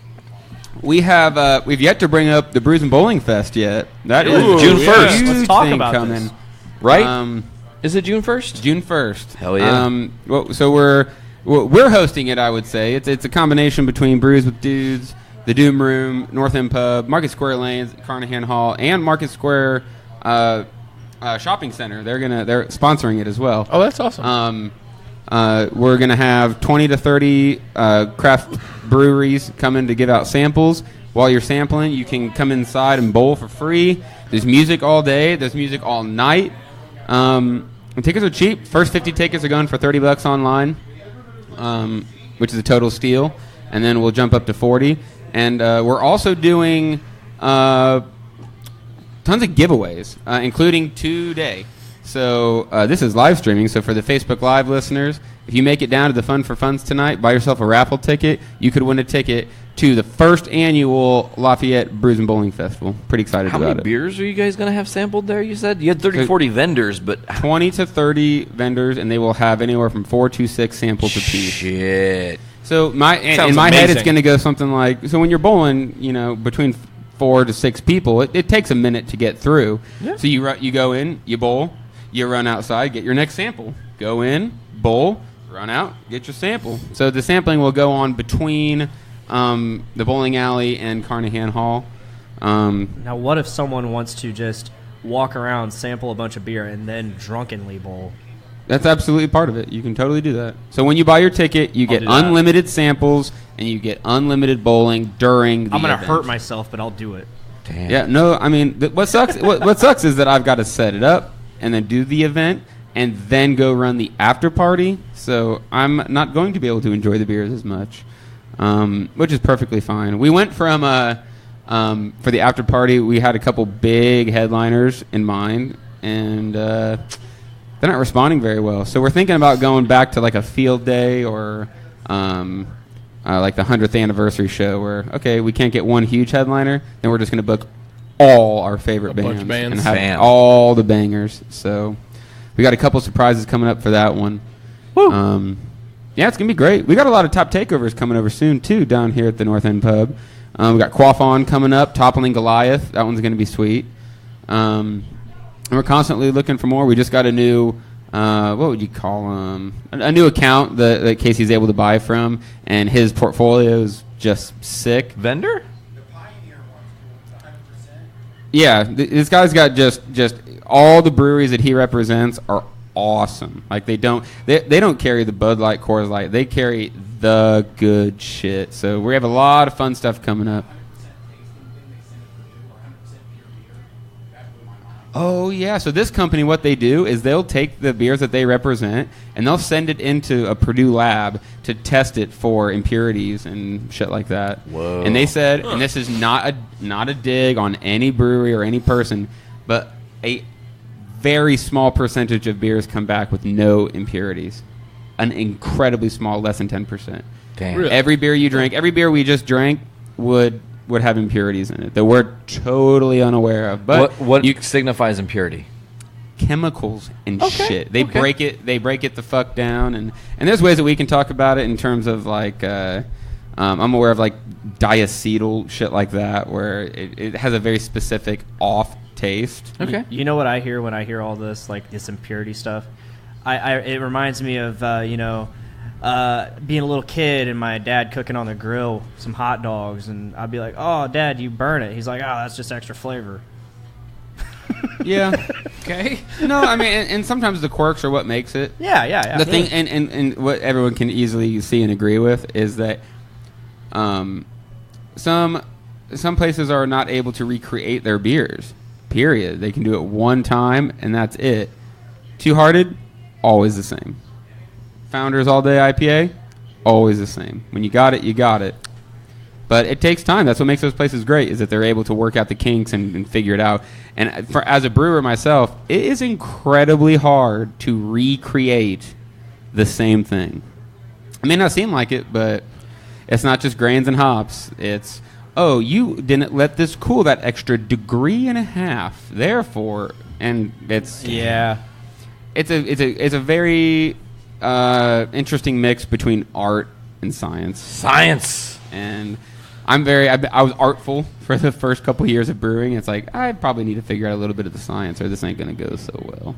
Speaker 3: we've yet to bring up the Brews and Bowling Fest yet. That is
Speaker 8: Ooh,
Speaker 5: June
Speaker 8: yeah.
Speaker 5: 1st.
Speaker 3: huge
Speaker 2: Let's talk
Speaker 3: thing
Speaker 2: about
Speaker 3: coming.
Speaker 2: this.
Speaker 5: Right? Is it June 1st?
Speaker 3: June 1st.
Speaker 5: Hell yeah.
Speaker 3: So we're hosting it. I would say it's a combination between Brews with Dudes, the Doom Room, North End Pub, Market Square Lanes, Carnahan Hall, and Market Square Shopping Center. They're sponsoring it as well.
Speaker 8: Oh, that's awesome.
Speaker 3: We're gonna have 20 to 30 craft breweries coming to give out samples. While you're sampling, you can come inside and bowl for free. There's music all day. There's music all night. And tickets are cheap. First 50 tickets are going for $30 online, which is a total steal. And then we'll jump up to 40. And we're also doing tons of giveaways, including today. So this is live streaming. So for the Facebook Live listeners, if you make it down to the Fun for Funds tonight, buy yourself a raffle ticket. You could win a ticket to the first annual Lafayette Brews and Bowling Festival. Pretty excited
Speaker 5: How
Speaker 3: about
Speaker 5: many
Speaker 3: it.
Speaker 5: beers are you guys going to have sampled there, you said? You had 30, 40 vendors, but...
Speaker 3: 20 to 30 vendors, and they will have anywhere from 4 to 6 samples apiece.
Speaker 5: Shit.
Speaker 3: So in my head, it's
Speaker 8: amazing.
Speaker 3: going to go something like, so when you're bowling, between 4 to 6 people, it takes a minute to get through. Yeah. So you go in, you bowl, you run outside, get your next sample. Go in, bowl, run out, get your sample. So the sampling will go on between the bowling alley and Carnahan Hall.
Speaker 2: Now, what if someone wants to just walk around, sample a bunch of beer, and then drunkenly bowl?
Speaker 3: That's absolutely part of it. You can totally do that. So when you buy your ticket, you get
Speaker 2: do that.
Speaker 3: unlimited samples and you get unlimited bowling during the
Speaker 2: I'm gonna
Speaker 3: event.
Speaker 2: hurt myself, but I'll do it.
Speaker 5: Damn.
Speaker 3: Yeah, no, I mean, what sucks? What sucks is that I've got to set it up and then do the event and then go run the after party. So I'm not going to be able to enjoy the beers as much, which is perfectly fine. We went from for the after party, we had a couple big headliners in mind, and they're not responding very well. So we're thinking about going back to like a field day or like the 100th anniversary show where, okay, we can't get one huge headliner, then we're just going to book all our favorite
Speaker 8: bunch of bands.
Speaker 3: and have
Speaker 5: Bam.
Speaker 3: all the bangers. So we got a couple surprises coming up for that one.
Speaker 2: Woo.
Speaker 3: Yeah, it's going to be great. We got a lot of top takeovers coming over soon, too, down here at the North End Pub. We got Quaff On coming up, Toppling Goliath. That one's going to be sweet. And we're constantly looking for more. We just got a new, what would you call them? A new account that Casey's able to buy from, and his portfolio is just sick.
Speaker 5: Vendor?
Speaker 3: Yeah, this guy's got just all the breweries that he represents are awesome. Like they don't carry the Bud Light, Coors Light. They carry the good shit. So we have a lot of fun stuff coming up. Oh yeah, so this company, what they do is they'll take the beers that they represent and they'll send it into a Purdue lab to test it for impurities and shit like that.
Speaker 5: Whoa.
Speaker 3: And they said, and this is not a dig on any brewery or any person, but a very small percentage of beers come back with no impurities. An incredibly small, less than 10%.
Speaker 5: Damn.
Speaker 8: Really?
Speaker 3: Every beer you drink, every beer we just drank would have impurities in it that we're totally unaware of. But
Speaker 5: What signifies impurity?
Speaker 3: chemicals and shit. They break it the fuck down, and there's ways that we can talk about it in terms of like I'm aware of like diacetyl shit like that where it has a very specific off taste.
Speaker 5: Okay.
Speaker 2: You know what I hear when I hear all this, like this impurity stuff? It reminds me of being a little kid and my dad cooking on the grill some hot dogs, and I'd be like, "Oh, Dad, you burn it." He's like, "Oh, that's just extra flavor."
Speaker 3: Yeah.
Speaker 7: Okay.
Speaker 3: No, I mean, and sometimes the quirks are what makes it.
Speaker 2: Yeah.
Speaker 3: The thing, and what everyone can easily see and agree with is that some places are not able to recreate their beers. Period. They can do it one time, and that's it. Two Hearted, always the same. Founders All Day IPA, always the same. When you got it, you got it. But it takes time. That's what makes those places great, is that they're able to work out the kinks and figure it out. And as a brewer myself, it is incredibly hard to recreate the same thing. It may not seem like it, but it's not just grains and hops. It's, oh, you didn't let this cool that extra degree and a half. Therefore, and it's it's a very interesting mix between art and science.
Speaker 5: Science.
Speaker 3: And I was artful for the first couple years of brewing. It's like, I probably need to figure out a little bit of the science or this ain't going to go so well.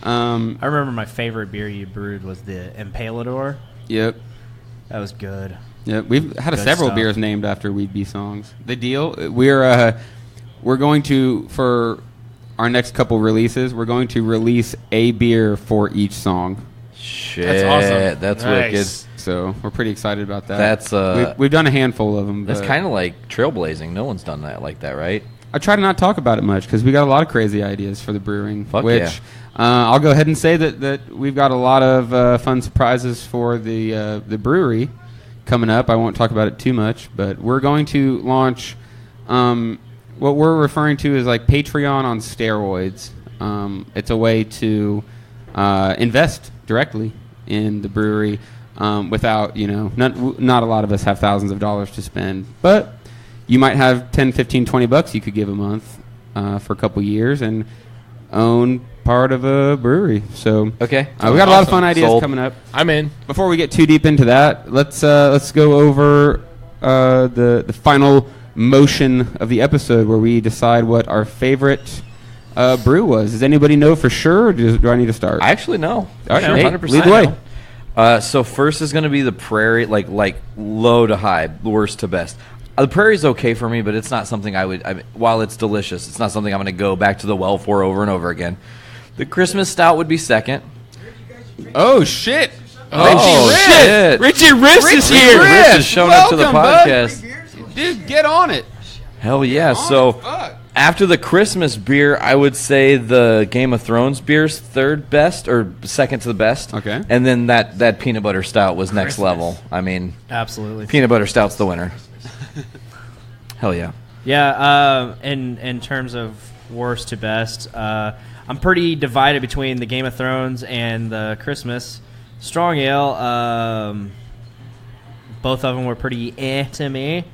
Speaker 2: I remember my favorite beer you brewed was the Impalador.
Speaker 3: Yep.
Speaker 2: That was good.
Speaker 3: Yep. We've had
Speaker 2: Good
Speaker 3: several
Speaker 2: stuff.
Speaker 3: beers named after Weed Bee songs. The deal, we're going to, for our next couple releases, we're going to release a beer for each song.
Speaker 5: Shit.
Speaker 8: That's awesome.
Speaker 5: That's
Speaker 8: Nice.
Speaker 5: wicked.
Speaker 3: So we're pretty excited about that.
Speaker 5: That's
Speaker 3: we've done a handful of them.
Speaker 5: That's
Speaker 3: but
Speaker 5: kind of like trailblazing. No one's done that like that, right?
Speaker 3: I try to not talk about it much because we got a lot of crazy ideas for the brewing.
Speaker 5: Fuck
Speaker 3: which
Speaker 5: yeah.
Speaker 3: I'll go ahead and say that we've got a lot of fun surprises for the brewery coming up. I won't talk about it too much, but we're going to launch what we're referring to as like Patreon on steroids. It's a way to invest directly in the brewery without, not a lot of us have thousands of dollars to spend, but you might have 10, 15, 20 bucks you could give a month for a couple years and own part of a brewery. So
Speaker 5: Okay.
Speaker 3: we got a lot of fun ideas
Speaker 5: Sold.
Speaker 3: coming up.
Speaker 8: I'm in.
Speaker 3: Before we get too deep into that, let's go over the final motion of the episode where we decide what our favorite brew was. Does anybody know for sure, or do I need to start?
Speaker 5: I actually know.
Speaker 3: All right,
Speaker 5: Sure,
Speaker 3: Nate,
Speaker 5: 100%
Speaker 3: lead the way.
Speaker 5: So first is going to be the Prairie, like low to high, worst to best. The Prairie's okay for me, but it's not something while it's delicious, it's not something I'm going to go back to the well for over and over again. The Christmas Stout would be second.
Speaker 3: Oh, shit.
Speaker 5: Oh, shit.
Speaker 8: Richie Riss is here.
Speaker 5: Riss is showing up to the
Speaker 3: Welcome,
Speaker 5: podcast.
Speaker 3: Dude, get on it.
Speaker 5: Hell yeah. So after the Christmas beer, I would say the Game of Thrones beer's third best or second to the best.
Speaker 3: Okay.
Speaker 5: And then that peanut butter stout was next level. I mean,
Speaker 2: Absolutely.
Speaker 5: peanut butter stout's the winner. Hell yeah.
Speaker 2: Yeah, in terms of worst to best, I'm pretty divided between the Game of Thrones and the Christmas Strong Ale. Both of them were pretty to me.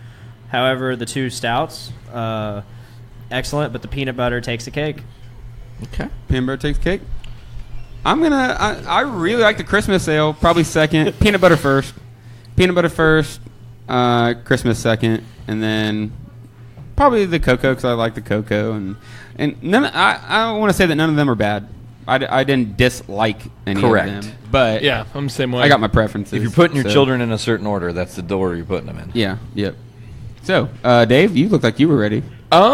Speaker 2: However, the two stouts, excellent, but the peanut butter takes the cake.
Speaker 5: Okay.
Speaker 3: Peanut butter takes cake. I really like the Christmas ale, probably second. Peanut butter first. Christmas second, and then probably the cocoa because I like the cocoa, and none. I don't want to say that none of them are bad. I didn't dislike any
Speaker 5: Correct.
Speaker 3: of them, but
Speaker 8: Yeah, I'm the same way.
Speaker 3: I got my preferences.
Speaker 5: If you're putting your
Speaker 3: so-
Speaker 5: children in a certain order, that's the order you're putting them in.
Speaker 3: Yeah. Yep. So, Dave, you look like you were ready.
Speaker 8: I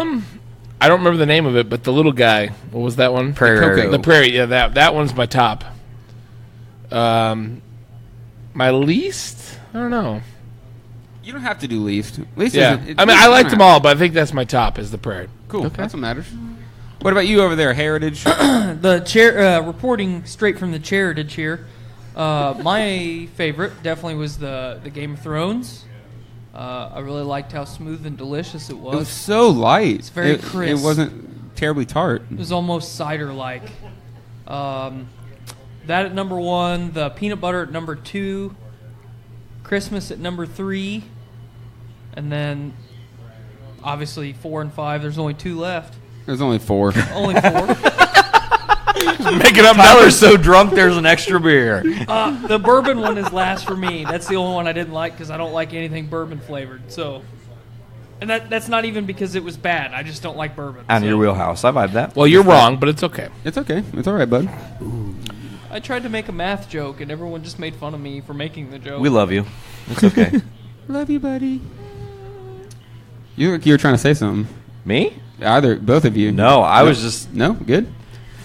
Speaker 8: don't remember the name of it, but the little guy. What was that one?
Speaker 5: Prairie.
Speaker 3: Cocoa.
Speaker 8: The Prairie. Yeah, that one's my top. My least? I don't know.
Speaker 3: You don't have to do least. Least
Speaker 8: Yeah.
Speaker 3: isn't-
Speaker 8: I mean, I liked them all, but I think that's my top is the Prairie.
Speaker 3: Cool. That's what matters. What about you over there, Heritage?
Speaker 7: The chair reporting straight from the Charitage here. My favorite definitely was the Game of Thrones. I really liked how smooth and delicious it was.
Speaker 3: It was so light.
Speaker 7: It's very
Speaker 3: It
Speaker 7: crisp.
Speaker 3: wasn't terribly tart.
Speaker 7: It was almost cider-like. That at number 1, the peanut butter at number 2, Christmas at number 3, and then obviously 4 and 5. There's only 2 left.
Speaker 3: There's only 4.
Speaker 7: Only 4.
Speaker 8: Making up
Speaker 5: Tyler's so drunk, there's an extra beer.
Speaker 7: The bourbon one is last for me. That's the only one I didn't like because I don't like anything bourbon flavored. So, and that's not even because it was bad. I just don't like bourbon.
Speaker 5: Out of
Speaker 7: So
Speaker 5: your wheelhouse. I vibe that.
Speaker 8: Well, you're wrong, but it's okay.
Speaker 3: It's okay. It's all right, bud.
Speaker 7: I tried to make a math joke, and everyone just made fun of me for making the joke.
Speaker 5: We love you. It's okay.
Speaker 3: Love you, buddy. You were trying to say something.
Speaker 5: Me?
Speaker 3: Both of you.
Speaker 5: No, I was just...
Speaker 3: No? Good?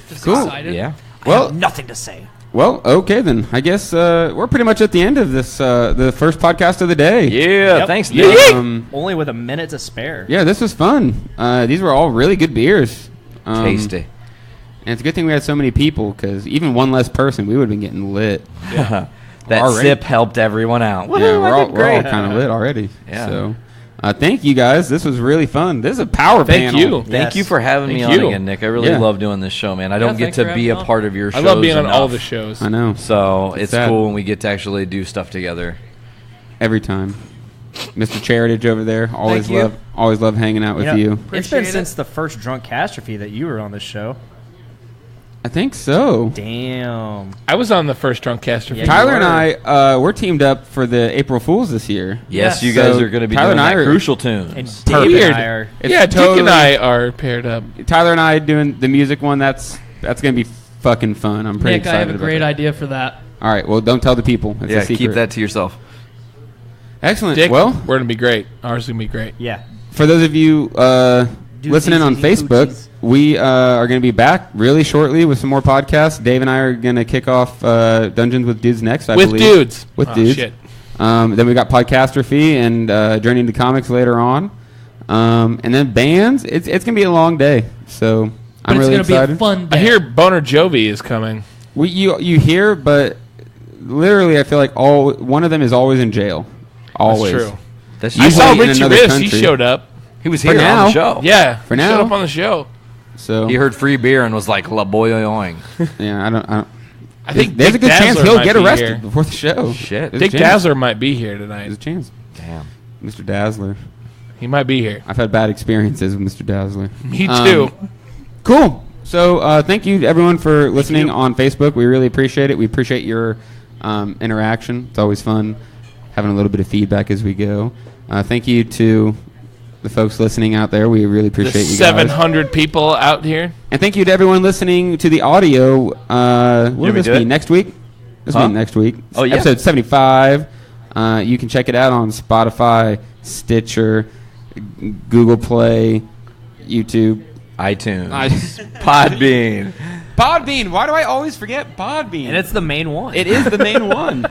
Speaker 7: Just
Speaker 3: Cool.
Speaker 7: excited.
Speaker 5: Yeah.
Speaker 3: Well,
Speaker 2: Nothing to say.
Speaker 3: well, okay then. I guess we're pretty much at the end of this, the first podcast of the day.
Speaker 5: Yeah,
Speaker 2: Yep.
Speaker 5: thanks, Nick.
Speaker 2: Only with a minute to spare.
Speaker 3: Yeah, this was fun. These were all really good beers.
Speaker 5: Tasty.
Speaker 3: And it's a good thing we had so many people, because even one less person, we would have been getting lit.
Speaker 5: That
Speaker 3: Already.
Speaker 5: sip helped everyone out.
Speaker 3: Yeah,
Speaker 5: Woohoo,
Speaker 3: we're
Speaker 5: I
Speaker 3: all,
Speaker 5: did
Speaker 3: we're all
Speaker 5: great.
Speaker 3: kind of lit already.
Speaker 5: Yeah.
Speaker 3: So, thank you guys. This was really fun. This is a power
Speaker 8: Thank
Speaker 3: panel.
Speaker 8: you.
Speaker 5: Thank you for having me
Speaker 8: Thank
Speaker 5: on
Speaker 8: you.
Speaker 5: again, Nick. I really
Speaker 3: Yeah.
Speaker 5: love doing this show, man. I don't get
Speaker 7: thanks for
Speaker 5: to
Speaker 7: having
Speaker 5: be
Speaker 7: me
Speaker 5: a
Speaker 7: on.
Speaker 5: part of your
Speaker 8: I
Speaker 5: shows
Speaker 8: love being on
Speaker 5: enough.
Speaker 8: all the shows.
Speaker 3: I know.
Speaker 5: So it's
Speaker 3: sad.
Speaker 5: cool when we get to actually do stuff together.
Speaker 3: Every time. Mr. Charitage over there. Always
Speaker 7: Thank you.
Speaker 3: love hanging out with
Speaker 2: You know,
Speaker 3: you.
Speaker 2: It's been
Speaker 7: Appreciate it.
Speaker 2: since the first Drunk Catastrophe that you were on this show.
Speaker 3: I think so.
Speaker 2: Damn.
Speaker 8: I was on the first Drunk Caster.
Speaker 2: Yeah,
Speaker 3: Tyler
Speaker 2: you
Speaker 3: and
Speaker 2: were.
Speaker 3: I, we're teamed up for the April Fools this year.
Speaker 5: Yes,
Speaker 2: Yes.
Speaker 5: you guys
Speaker 3: So
Speaker 5: are going to be
Speaker 3: Tyler
Speaker 5: doing
Speaker 3: and I
Speaker 5: that
Speaker 3: are-
Speaker 5: Crucial Tunes.
Speaker 2: And Dave
Speaker 8: Weird.
Speaker 2: and I are.
Speaker 3: It's
Speaker 8: Yeah, Dick
Speaker 3: totally-
Speaker 8: and I are paired up.
Speaker 3: Tyler and I doing the music one. That's going to be fucking fun. I'm pretty
Speaker 7: Nick, I
Speaker 3: excited
Speaker 7: have a
Speaker 3: about
Speaker 7: great
Speaker 3: that.
Speaker 7: idea for that.
Speaker 3: All right. Well, don't tell the people. It's
Speaker 5: Yeah,
Speaker 3: a secret.
Speaker 5: keep that to yourself.
Speaker 3: Excellent.
Speaker 8: Dick,
Speaker 3: Well,
Speaker 8: we're going to be great. Ours is going to be great.
Speaker 2: Yeah.
Speaker 3: for those of you listening on Facebook, we are going to be back really shortly with some more podcasts. Dave and I are going to kick off Dungeons with Dudes next, I
Speaker 8: With
Speaker 3: believe.
Speaker 8: dudes.
Speaker 3: With
Speaker 8: Oh,
Speaker 3: dudes.
Speaker 8: shit.
Speaker 3: Then we got Podcastrophy and Journey into Comics later on. And then bands. It's going to be a long day. So
Speaker 7: But
Speaker 3: I'm
Speaker 7: it's
Speaker 3: really
Speaker 7: going to be
Speaker 3: excited.
Speaker 7: a fun day.
Speaker 8: I hear Boner Jovi is coming.
Speaker 3: You hear, but literally I feel like one of them is always in jail. Always.
Speaker 8: That's true.
Speaker 5: That's
Speaker 8: I saw
Speaker 3: Usually in
Speaker 8: Richie
Speaker 3: another
Speaker 8: Riss. He
Speaker 3: country.
Speaker 8: showed up.
Speaker 5: He was
Speaker 3: For
Speaker 5: here on
Speaker 3: now.
Speaker 5: the show.
Speaker 8: Yeah.
Speaker 3: For
Speaker 8: he
Speaker 3: now.
Speaker 8: showed up on the show.
Speaker 3: So
Speaker 5: He heard free beer and was like, la boyoing.
Speaker 3: yeah, I don't
Speaker 8: I think
Speaker 3: there's
Speaker 8: Dick
Speaker 3: a good chance
Speaker 8: Dazzler
Speaker 3: he'll
Speaker 8: might
Speaker 3: get
Speaker 8: be
Speaker 3: arrested
Speaker 8: here.
Speaker 3: before the show.
Speaker 5: Shit.
Speaker 3: There's a
Speaker 8: Dick
Speaker 3: chance.
Speaker 8: Dazzler might be here
Speaker 3: There's a
Speaker 8: tonight.
Speaker 3: chance.
Speaker 5: Damn.
Speaker 3: Mr. Dazzler.
Speaker 8: He might be here.
Speaker 3: I've had bad experiences with Mr. Dazzler.
Speaker 8: Me too.
Speaker 3: Cool. So thank you to everyone for listening on Facebook. We really appreciate it. We appreciate your interaction. It's always fun having a little bit of feedback as we go. Thank you to the folks listening out there. We really
Speaker 8: The
Speaker 3: appreciate you guys.
Speaker 8: 700 people out here.
Speaker 3: And thank you to everyone listening to the audio. What will
Speaker 5: we
Speaker 3: this
Speaker 5: do
Speaker 3: be?
Speaker 5: it?
Speaker 3: Next week? This week, next week.
Speaker 5: Oh, yeah.
Speaker 3: Episode 75. You can check it out on Spotify, Stitcher, Google Play, YouTube.
Speaker 5: iTunes. Podbean.
Speaker 3: Podbean. Why do I always forget Podbean?
Speaker 2: And it's the main one.
Speaker 3: It is the main one.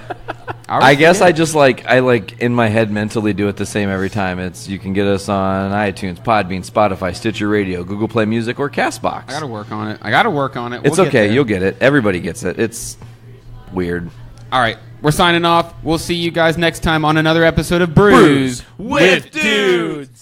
Speaker 5: I guess I just I in my head mentally do it the same every time. You can get us on iTunes, Podbean, Spotify, Stitcher Radio, Google Play Music, or CastBox.
Speaker 3: I gotta work on it.
Speaker 5: It's okay. You'll get it. Everybody gets it. It's weird.
Speaker 3: All right. We're signing off. We'll see you guys next time on another episode of Brews
Speaker 8: with Dudes.